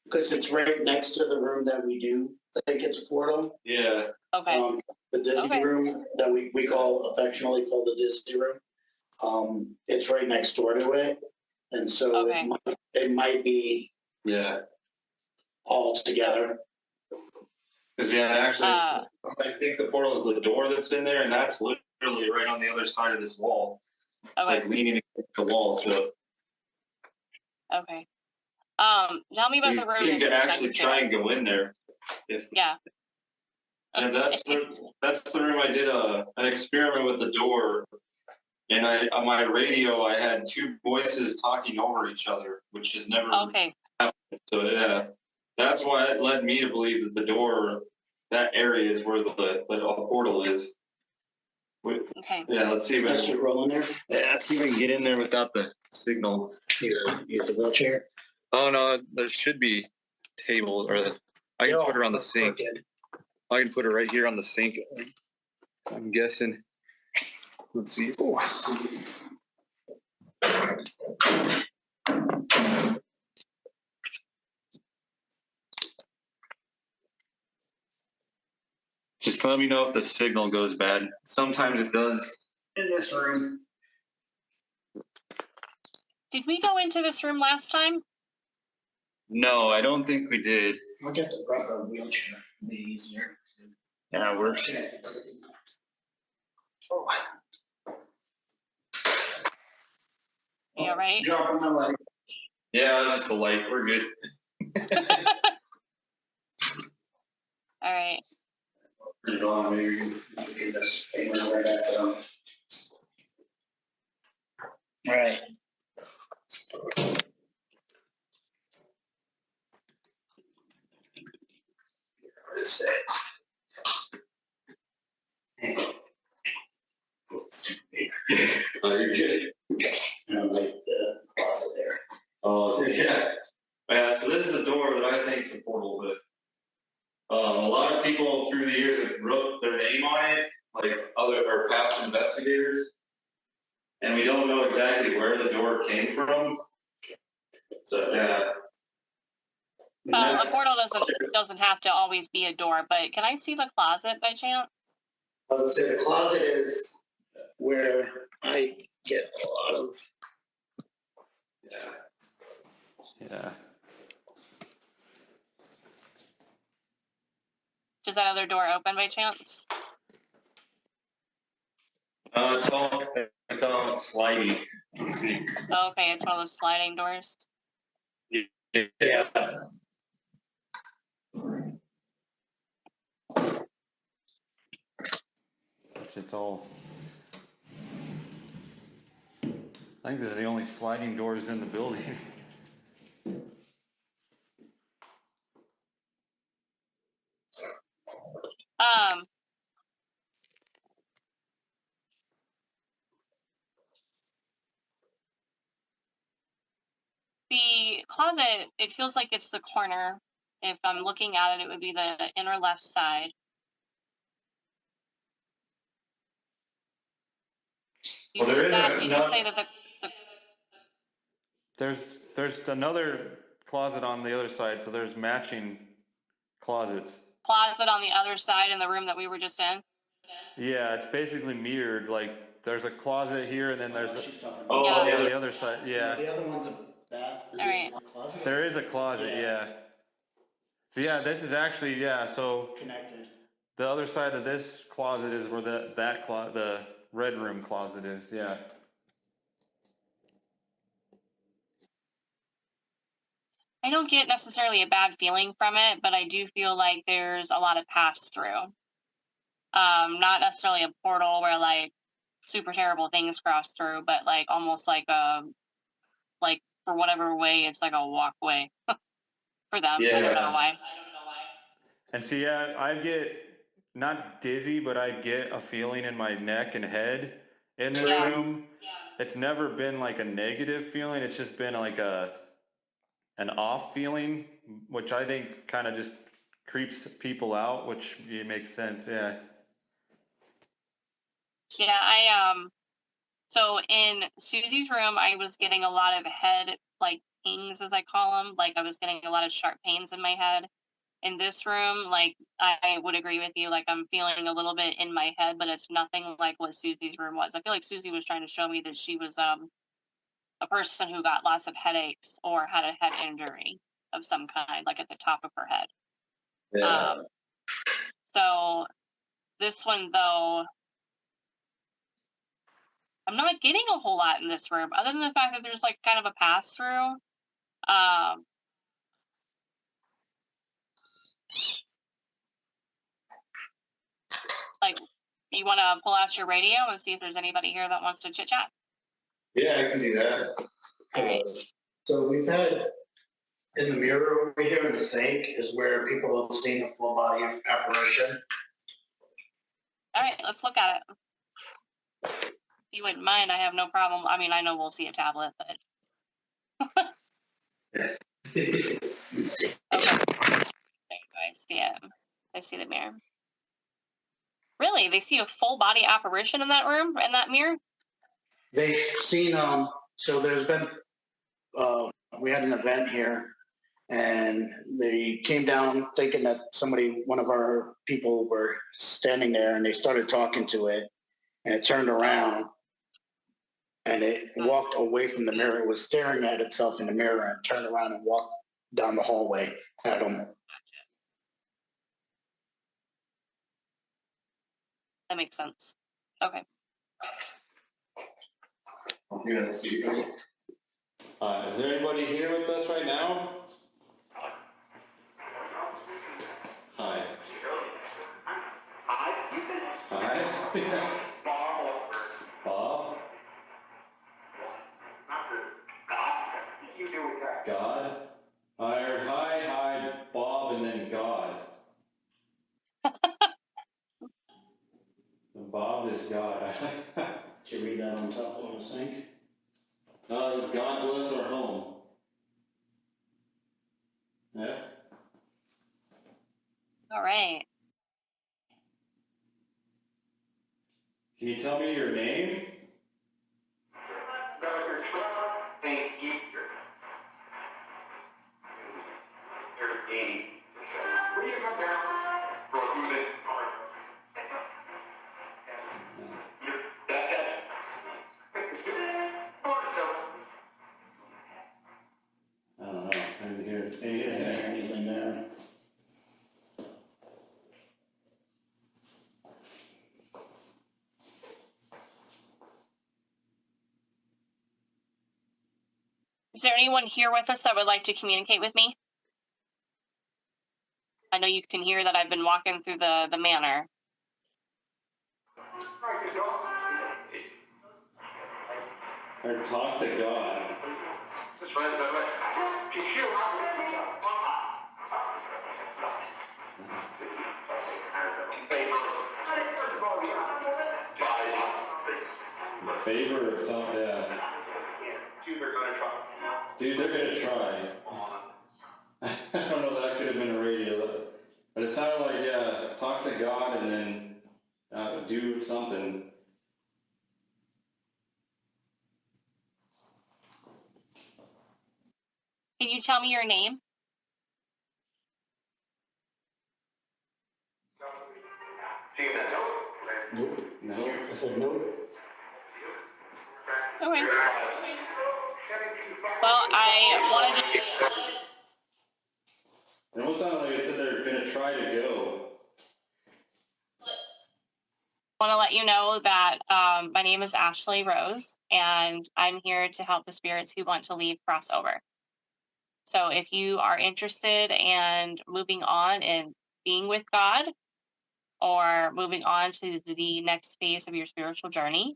because it's right next to the room that we do think it's a portal. Yeah. Okay. The Disney room that we affectionately call the Disney room. It's right next door to it, and so it might be all together. Because actually, I think the portal is the door that's in there, and that's literally right on the other side of this wall, like leaning against the wall. So. Okay. Tell me about the room. You could actually try and go in there. Yeah. Yeah, that's the room I did an experiment with the door, and on my radio I had two voices talking over each other, which has never happened. So yeah, that's why it led me to believe that the door, that area is where the portal is. Okay. Yeah, let's see if Let's get rolling there. Yeah, let's see if we can get in there without the signal. Use the wheelchair. Oh no, there should be table I can put her on the sink. I can put her right here on the sink. I'm guessing. Let's see. Just let me know if the signal goes bad. Sometimes it does in this room. Did we go into this room last time? No, I don't think we did. I'll get to grab a wheelchair. It'll be easier. Yeah, it works. Oh, Yeah, right. dropping my leg. Yeah, that's the light. We're good. All right. Turn it on, maybe. I'll get this thing right back to All right. Let's see. Oh, you're good. I don't like the closet there. Oh, yeah. Yeah, so this is the door that I think is a portal, but a lot of people through the years have wrote their name on it, like other or past investigators, and we don't know exactly where the door came from. So yeah. A portal doesn't have to always be a door, but can I see the closet by chance? I was gonna say the closet is where I get a lot of. Yeah. Does that other door open by chance? It's all sliding. Let's see. Oh, okay, it's one of those sliding doors. Yeah. It's all. I think this is the only sliding doors in the building. The closet, it feels like it's the corner. If I'm looking at it, it would be the inner left side. Well, there is did you say that the There's another closet on the other side, so there's matching closets. closet on the other side in the room that we were just in? Yeah, it's basically mirrored. Like there's a closet here, and then there's Yeah. on the other side. Yeah, The other one's a bath. Is All it right. a closet? there is a closet. Yeah. So yeah, this is actually so Connected. the other side of this closet is where the red room closet is. Yeah. I don't get necessarily a bad feeling from it, but I do feel like there's a lot of pass through. Not necessarily a portal where like super terrible things cross through, but like almost like like for whatever way it's like a walkway for them. Yeah. I don't know why. And see, I get not dizzy, but I get a feeling in my neck and head in this room. Yeah. It's never been like a negative feeling. It's just been like an off feeling, which I think kind of just creeps people out, which makes sense. Yeah. Yeah, so in Susie's room, I was getting a lot of head, like, pings, as I call them. Like, I was getting a lot of sharp pains in my head. In this room, like, I would agree with you. Like, I'm feeling a little bit in my head, but it's nothing like what Susie's room was. I feel like Susie was trying to show me that she was a person who got lots of headaches or had a head injury of some kind, like at the top of her head. Yeah. So this one, though, I'm not getting a whole lot in this room, other than the fact that there's like kind of a pass through. Like, you want to pull out your radio and see if there's anybody here that wants to chit chat? Yeah, I can do that. Okay. So we've had in the mirror over here in the sink is where people have seen a full body apparition. All right, let's look at it. If you wouldn't mind, I have no problem. I mean, I know we'll see a tablet, but. Okay. There you go. I see it. I see the mirror. Really? They see a full body apparition in that room, in that mirror? They've seen, so there's been, we had an event here and they came down thinking that one of our people were standing there, and they started talking to it, and it turned around and it walked away from the mirror. It was staring at itself in the mirror and turned around and walked down the hallway at them. That makes sense. Okay. Yeah, let's see. Is there anybody here with us right now? Hi. Hi. Bob? God? I heard hi, Bob, and then God. Bob is God. Did you read that on top on the sink? God bless our home. Yeah? All right. Can you tell me your name? I don't know. I didn't hear Anything there? Is there anyone here with us that would like to communicate with me? I know you can hear that I've been walking through the manor. Or talk to God. Favor or something, yeah. Dude, they're gonna try. I don't know, that could have been a radio. But it sounded like, yeah, talk to God and then do something. Can you tell me your name? Nope. No. I said nope. Okay. Well, I wanted to. It almost sounded like it said they're gonna try to go. Want to let you know that my name is Ashley Rose, and I'm here to help the spirits who want to leave crossover. So if you are interested in moving on and being with God, or moving on to the next phase of your spiritual journey,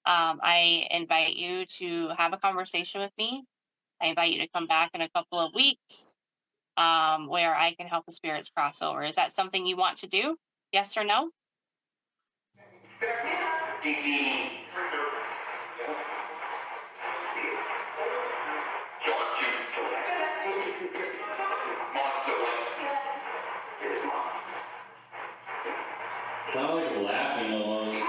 I invite you to have a conversation with me. I invite you to come back in a couple of weeks, where I can help the spirits cross over. Is that something you want to do? Yes or no? Sound like laughing almost.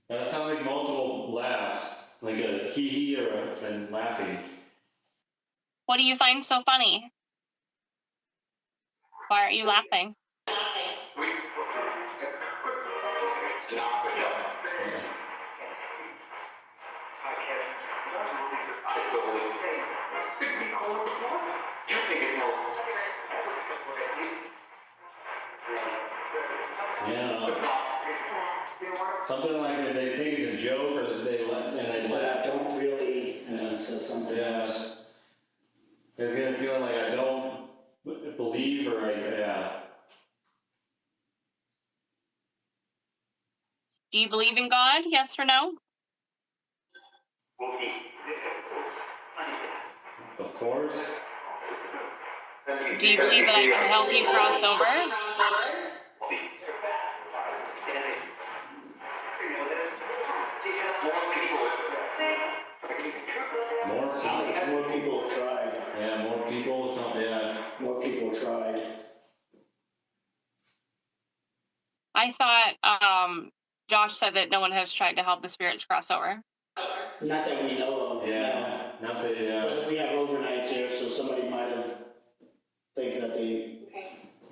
That sounds like multiple laughs, like a hee or and laughing. What do you find so funny? Why aren't you laughing? Yeah. Something like they think it's a joke, or they I said I don't really, and then I said something else. It's gonna feel like I don't believe, or yeah. Do you believe in God? Yes or no? Of course. Do you believe that I can help you cross over? More people have tried. Yeah, more people. Yeah. More people tried. I thought Josh said that no one has tried to help the spirits cross over. Not that we know of. Yeah, not that, No. But we have overnights here, so somebody might have think that they.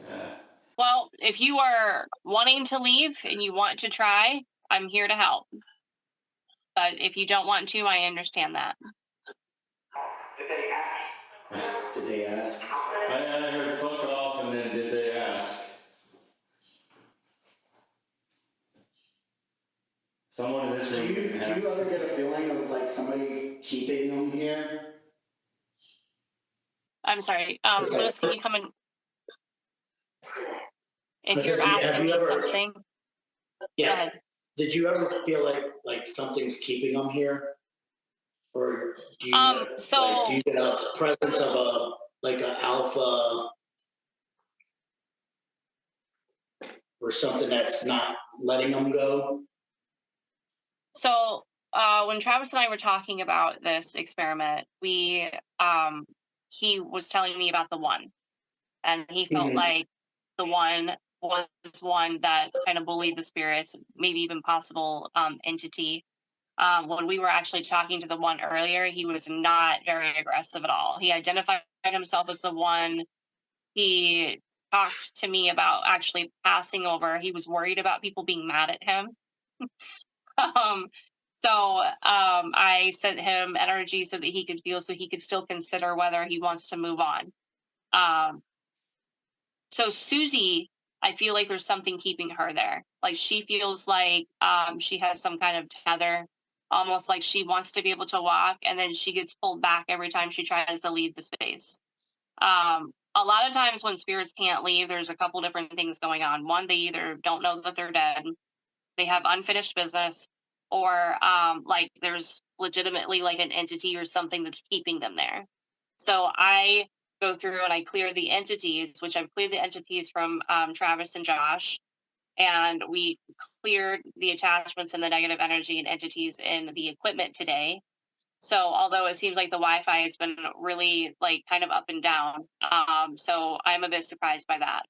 yeah. Well, if you are wanting to leave and you want to try, I'm here to help. But if you don't want to, I understand that. Did they ask? I heard fuck off and then did they ask? Someone in this Do room. you ever get a feeling of like somebody keeping them here? I'm sorry. Lewis, can you come in? If Listen, you're have asking you me ever- something, go Yeah. ahead. Did you ever feel like something's keeping them here? Or do you do you get a presence of an alpha or something that's not letting them go? So when Travis and I were talking about this experiment, he was telling me about the one, and he felt like the one was one that kind of bullied the spirits, maybe even possible entity. When we were actually talking to the one earlier, he was not very aggressive at all. He identified himself as the one. He talked to me about actually passing over. He was worried about people being mad at him. So I sent him energy so that he could feel, so he could still consider whether he wants to move on. So Susie, I feel like there's something keeping her there. Like she feels like she has some kind of tether, almost like she wants to be able to walk, and then she gets pulled back every time she tries to leave the space. A lot of times when spirits can't leave, there's a couple different things going on. One, they either don't know that they're dead, they have unfinished business, or like there's legitimately like an entity or something that's keeping them there. So I go through and I clear the entities, which I've cleared the entities from Travis and Josh, and we cleared the attachments and the negative energy and entities in the equipment today. So although it seems like the Wi-Fi has been really like kind of up and down, so I'm a bit surprised by that.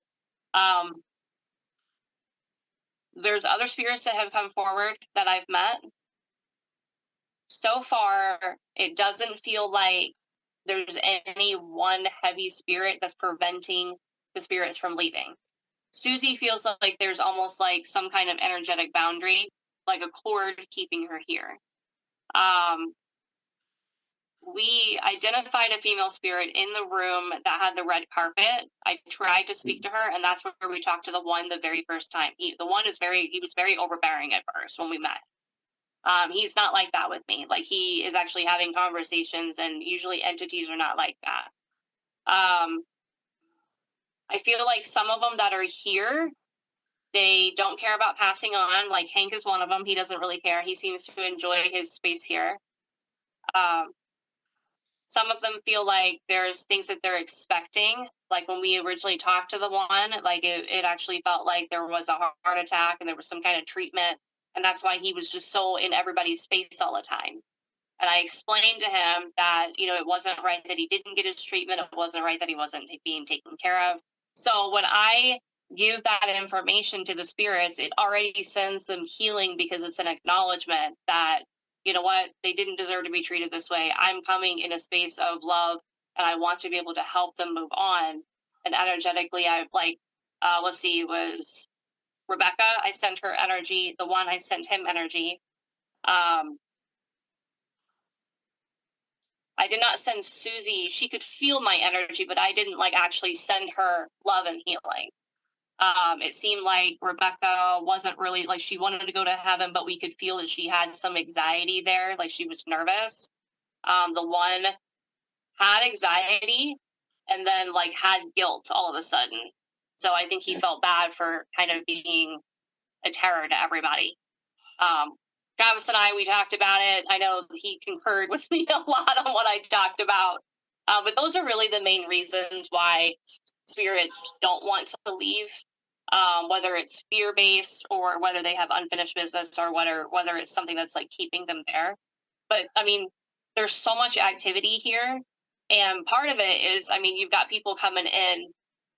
There's other spirits that have come forward that I've met. So far, it doesn't feel like there's any one heavy spirit that's preventing the spirits from leaving. Susie feels like there's almost like some kind of energetic boundary, like a cord keeping her here. We identified a female spirit in the room that had the red carpet. I tried to speak to her, and that's where we talked to the one the very first time. He was very overbearing at first when we met. He's not like that with me. Like he is actually having conversations, and usually entities are not like that. I feel like some of them that are here, they don't care about passing on. Like Hank is one of them. He doesn't really care. He seems to enjoy his space here. Some of them feel like there's things that they're expecting. Like when we originally talked to the one, like it actually felt like there was a heart attack and there was some kind of treatment. And that's why he was just so in everybody's face all the time. And I explained to him that, it wasn't right that he didn't get his treatment. It wasn't right that he wasn't being taken care of. So when I give that information to the spirits, it already sends them healing because it's an acknowledgement that, you know what, they didn't deserve to be treated this way. I'm coming in a space of love and I want to be able to help them move on. And energetically, was Rebecca. I sent her energy. The one, I sent him energy. I did not send Susie. She could feel my energy, but I didn't actually send her love and healing. It seemed like Rebecca wasn't really she wanted to go to heaven, but we could feel that she had some anxiety there. Like she was nervous. The one had anxiety and then had guilt all of a sudden. So I think he felt bad for kind of being a terror to everybody. Travis and we talked about it. I know he concurred with me a lot on what I talked about. But those are really the main reasons why spirits don't want to leave, whether it's fear-based or whether they have unfinished business or whether it's something that's keeping them there. But I mean, there's so much activity here. And part of it is, you've got people coming in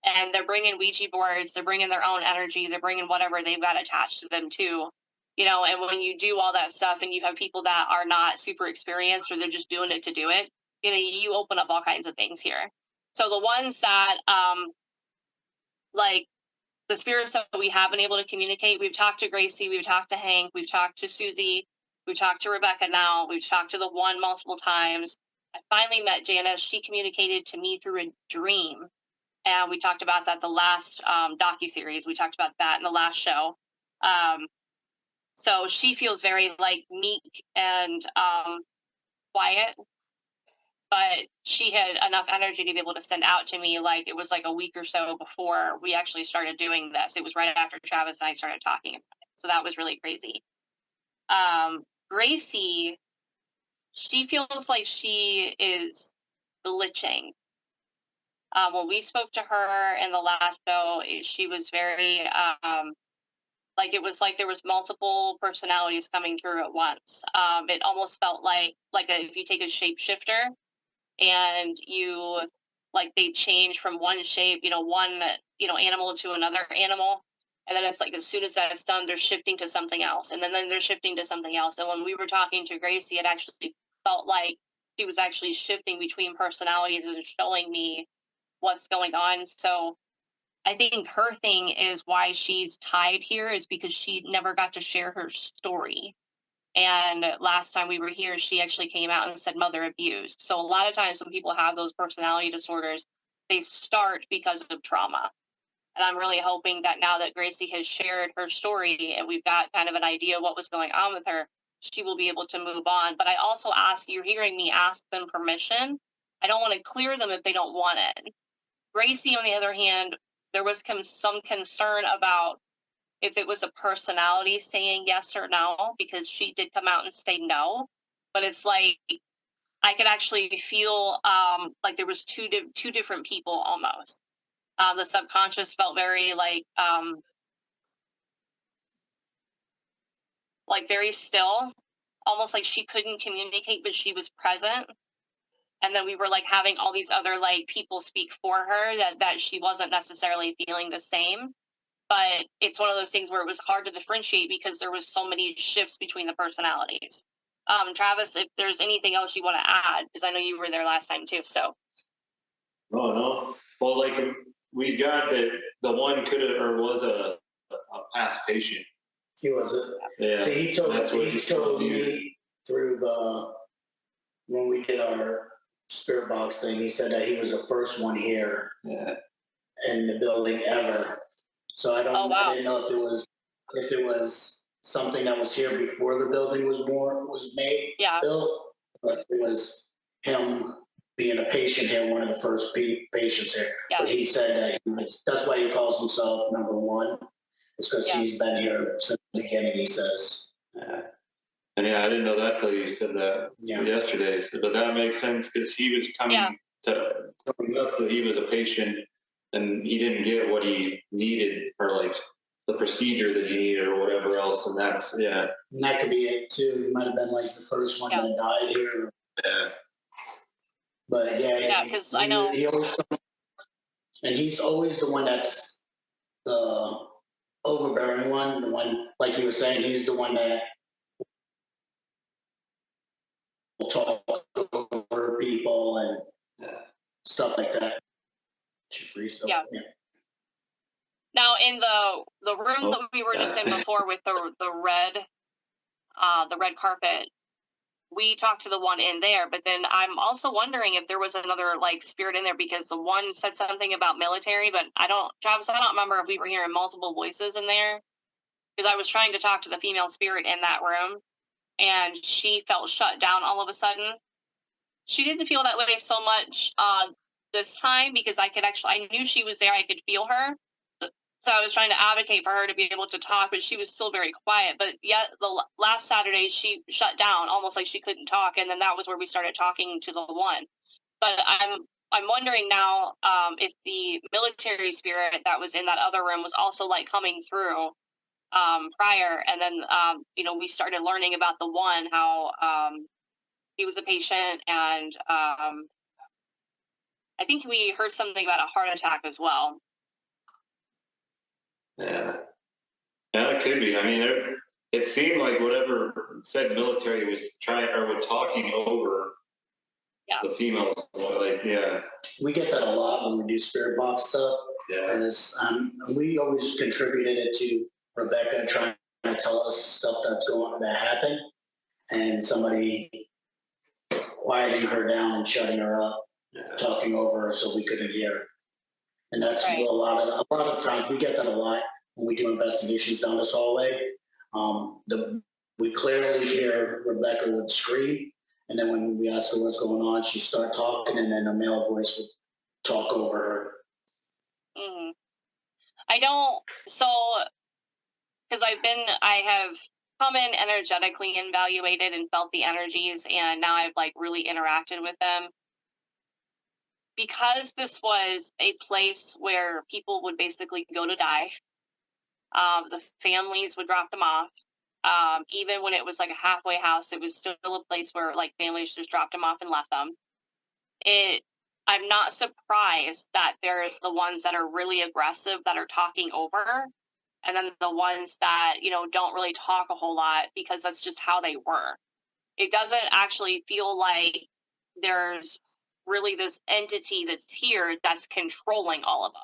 and they're bringing Ouija boards, they're bringing their own energy, they're bringing whatever they've got attached to them too. You know, and when you do all that stuff and you have people that are not super experienced or they're just doing it to do it, you know, you open up all kinds of things here. So the ones that, like the spirits that we have been able to communicate, we've talked to Gracie, we've talked to Hank, we've talked to Susie, we've talked to Rebecca now, we've talked to the one multiple times. I finally met Janice. She communicated to me through a dream. And we talked about that the last docuseries. We talked about that in the last show. So she feels very like meek and quiet, but she had enough energy to be able to send out to me. Like it was like a week or so before we actually started doing this. It was right after Travis and I started talking about it. So that was really crazy. Gracie, she feels like she is glitching. When we spoke to her in the last show, she was very like it was like there was multiple personalities coming through at once. It almost felt like if you take a shapeshifter and you like they change from one shape, one animal to another animal, and then it's like as soon as that's done, they're shifting to something else, and then they're shifting to something else. And when we were talking to Gracie, it actually felt like she was actually shifting between personalities and showing me what's going on. So I think her thing is why she's tied here is because she never got to share her story. And last time we were here, she actually came out and said mother abused. So a lot of times when people have those personality disorders, they start because of trauma. And I'm really hoping that now that Gracie has shared her story and we've got kind of an idea what was going on with her, she will be able to move on. But I also you're hearing me ask them permission. I don't want to clear them if they don't want it. Gracie, on the other hand, there was some concern about if it was a personality saying yes or no, because she did come out and say no. But it's like I could actually feel like there was two different people almost. The subconscious felt very like very still, almost like she couldn't communicate, but she was present. And then we were like having all these other like people speak for her that she wasn't necessarily feeling the same. But it's one of those things where it was hard to differentiate because there was so many shifts between the personalities. Travis, if there's anything else you want to add, because I know you were there last time too. So. Oh no. Well, like we got that the one could have or was a past patient. He wasn't. Yeah. See, he told me through when we did our spirit box thing, he said that he was the first one here in the building ever. So I didn't know if it was something that was here before the building was built, but it was him being a patient here, one of the first patients here. Yeah. But he said that that's why he calls himself number one. It's because he's been here since the beginning, he says. And I didn't know that till you said that yesterday. So, but that makes sense because he was coming to telling us that he was a patient and he didn't get what he needed for like the procedure that he needed or whatever else. And that's, And that could be it too. He might have been like the first one that died here. Yeah. But because I know. And he's always the one that's the overbearing one, the one, like you were saying, he's the one that will talk over people and stuff like that. Yeah. Now in the room that we were just in before with the red carpet, we talked to the one in there, but then I'm also wondering if there was another like spirit in there because the one said something about military, but Travis, I don't remember if we were hearing multiple voices in there because I was trying to talk to the female spirit in that room and she felt shut down all of a sudden. She didn't feel that way so much this time because I knew she was there. I could feel her. So I was trying to advocate for her to be able to talk, but she was still very quiet. But yet the last Saturday, she shut down almost like she couldn't talk. And then that was where we started talking to the one. But I'm wondering now if the military spirit that was in that other room was also like coming through prior. And then, we started learning about the one, how he was a patient. And I think we heard something about a heart attack as well. Yeah. Yeah, that could be. I mean, it seemed like whatever said military was trying or was talking over the females. Like, yeah. We get that a lot when we do spirit box stuff. Yeah. And we always contributed it to Rebecca trying to tell us stuff that happened, and somebody quieting her down and shutting her up, talking over her so we couldn't hear her. And that's Right. a lot of times we get that a lot when we do investigations down this hallway. We clearly hear Rebecca would scream, and then when we ask her what's going on, she'd start talking, and then a male voice would talk over her. Mm-hmm. Because I have come in energetically evaluated and felt the energies, and now I've like really interacted with them. Because this was a place where people would basically go to die, the families would drop them off. Even when it was like a halfway house, it was still a place where like families just dropped them off and left them. I'm not surprised that there's the ones that are really aggressive that are talking over, and then the ones that, don't really talk a whole lot because that's just how they were. It doesn't actually feel like there's really this entity that's here that's controlling all of them.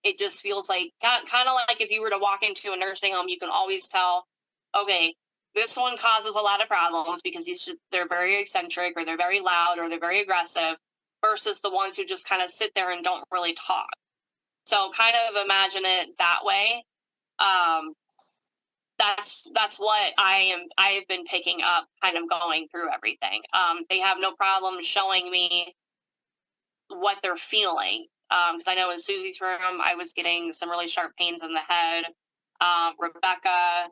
It just feels like kind of like if you were to walk into a nursing home, you can always tell, okay, this one causes a lot of problems because they're very eccentric, or they're very loud, or they're very aggressive, versus the ones who just kind of sit there and don't really talk. So kind of imagine it that way. That's what I've been picking up, kind of going through everything. They have no problem showing me what they're feeling. Because I know in Susie's room, I was getting some really sharp pains in the head. Rebecca,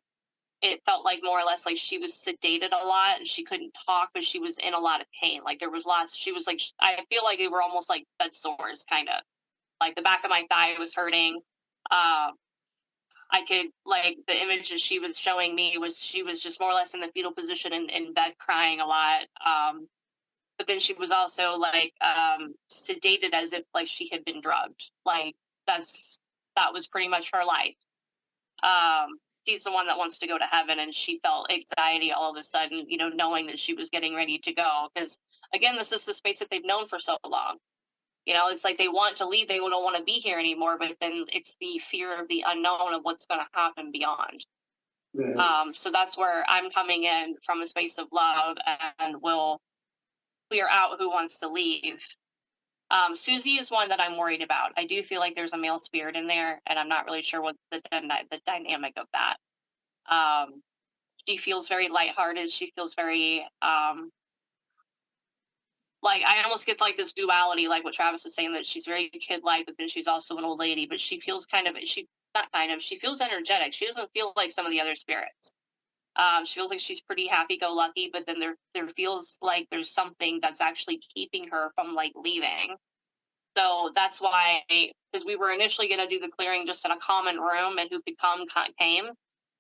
it felt like more or less like she was sedated a lot and she couldn't talk, but she was in a lot of pain. Like there was she was like, I feel like they were almost like bed sores, kind of. Like the back of my thigh was hurting. I could, like, the images she was showing me she was just more or less in the fetal position in bed crying a lot. But then she was also like sedated as if like she had been drugged. Like that was pretty much her life. She's the one that wants to go to heaven, and she felt anxiety all of a sudden, knowing that she was getting ready to go. Because again, this is the space that they've known for so long. It's like they want to leave, they don't want to be here anymore, but then it's the fear of the unknown of what's going to happen beyond. Yeah. So that's where I'm coming in from a space of love, and will clear out who wants to leave. Susie is one that I'm worried about. I do feel like there's a male spirit in there, and I'm not really sure what the dynamic of that. She feels very lighthearted. She feels very like, I almost get like this duality, like what Travis is saying, that she's very kid-like, but then she's also an old lady. But she feels she feels energetic. She doesn't feel like some of the other spirits. She feels like she's pretty happy-go-lucky, but then there feels like there's something that's actually keeping her from like leaving. So that's why, because we were initially going to do the clearing just in a common room, and who could come came.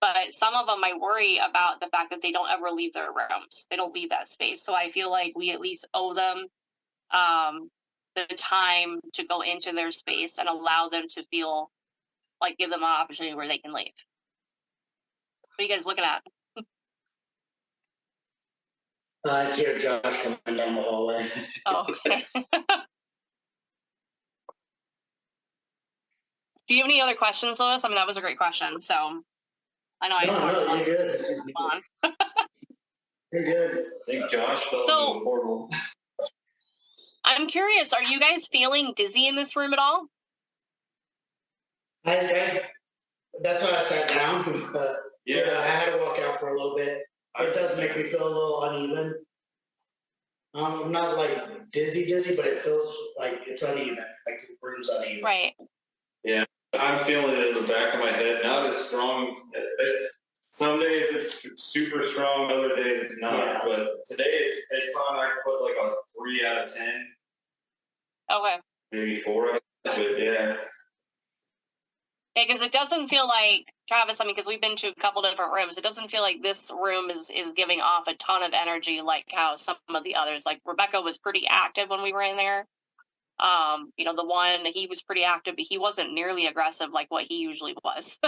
But some of them I worry about the fact that they don't ever leave their rooms. They don't leave that space. So I feel like we at least owe them the time to go into their space and allow them to feel like, give them an opportunity where they can leave. What are you guys looking at? I hear Josh coming down the hallway. Oh, okay. Do you have any other questions, Lois? I mean, that was a great question. So I know No, you're good. You're good. I think Josh fell into the portal. I'm curious, are you guys feeling dizzy in this room at all? That's why I sat down. But I had to walk out for a little bit. It does make me feel a little uneven. I'm not like dizzy, but it feels like it's uneven. Like the room's uneven. Right. Yeah, I'm feeling it in the back of my head. Not as strong. Some days it's super strong, other days it's not. Yeah. But today it's on. I put like a 3 out of 10. Okay. Maybe 4. But yeah. Because it doesn't feel like, Travis, I mean, because we've been to a couple different rooms, it doesn't feel like this room is giving off a ton of energy like how some of the others, like Rebecca was pretty active when we were in there. The one, he was pretty active, but he wasn't nearly aggressive like what he usually was.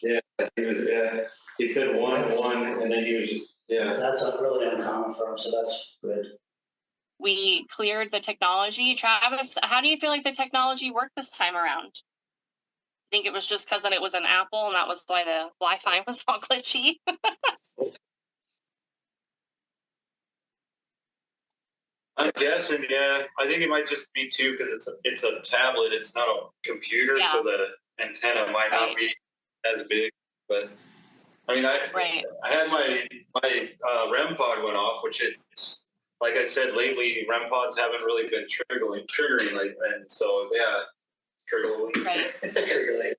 Yeah, he was. Yeah, he said one, and then he was just. Yeah. That's really uncommon for him, so that's good. We cleared the technology. Travis, how do you feel like the technology worked this time around? I think it was just because it was an Apple, and that was why the Wi-Fi was all glitchy. I'm guessing, yeah. I think it might just be too because it's a tablet. It's not a computer, Yeah. so the antenna might not be as big. But I mean, I had my REM pod went off, which it's like I said lately, REM pods haven't really been triggering like, and so yeah, triggering. Right. Triggering.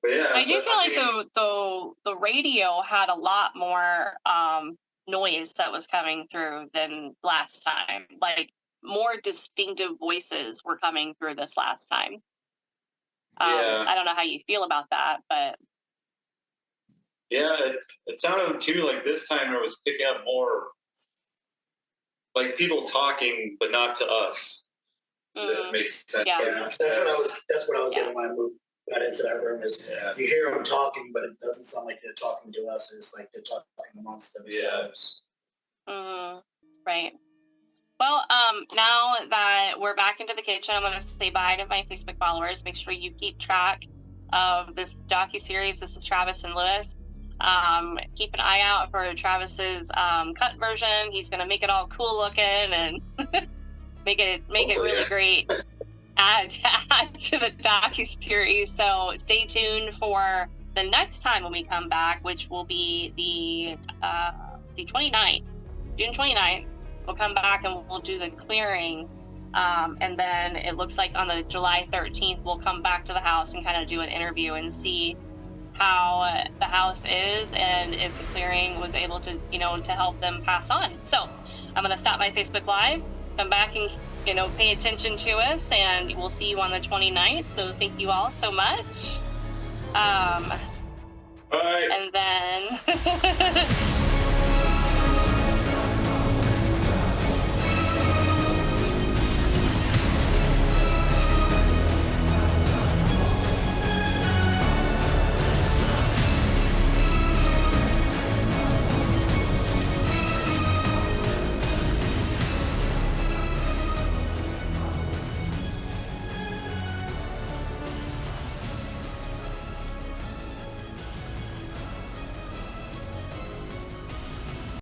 But yeah, I do feel like the radio had a lot more noise that was coming through than last time. Like more distinctive voices were coming through this last time. I don't know how you feel about that, but yeah, it sounded too like this time it was picking up more like people talking, but not to us. That makes sense. Yeah, that's what I was getting when I got into that room. Is you hear them talking, but it doesn't sound like they're talking to us. It's like they're talking amongst themselves. Right. Well, now that we're back into the kitchen, I'm going to say bye to my Facebook followers. Make sure you keep track of this docuseries. This is Travis and Lewis. Keep an eye out for Travis's cut version. He's going to make it all cool looking and make it really great. Add to the docuseries. So stay tuned for the next time when we come back, which will be the June 29th. We'll come back and we'll do the clearing. And then it looks like on the July 13th, we'll come back to the house and kind of do an interview and see how the house is and if the clearing was able to, to help them pass on. So I'm going to stop my Facebook Live, come back and, pay attention to us, and we'll see you on the 29th. So thank you all so much. Bye. And then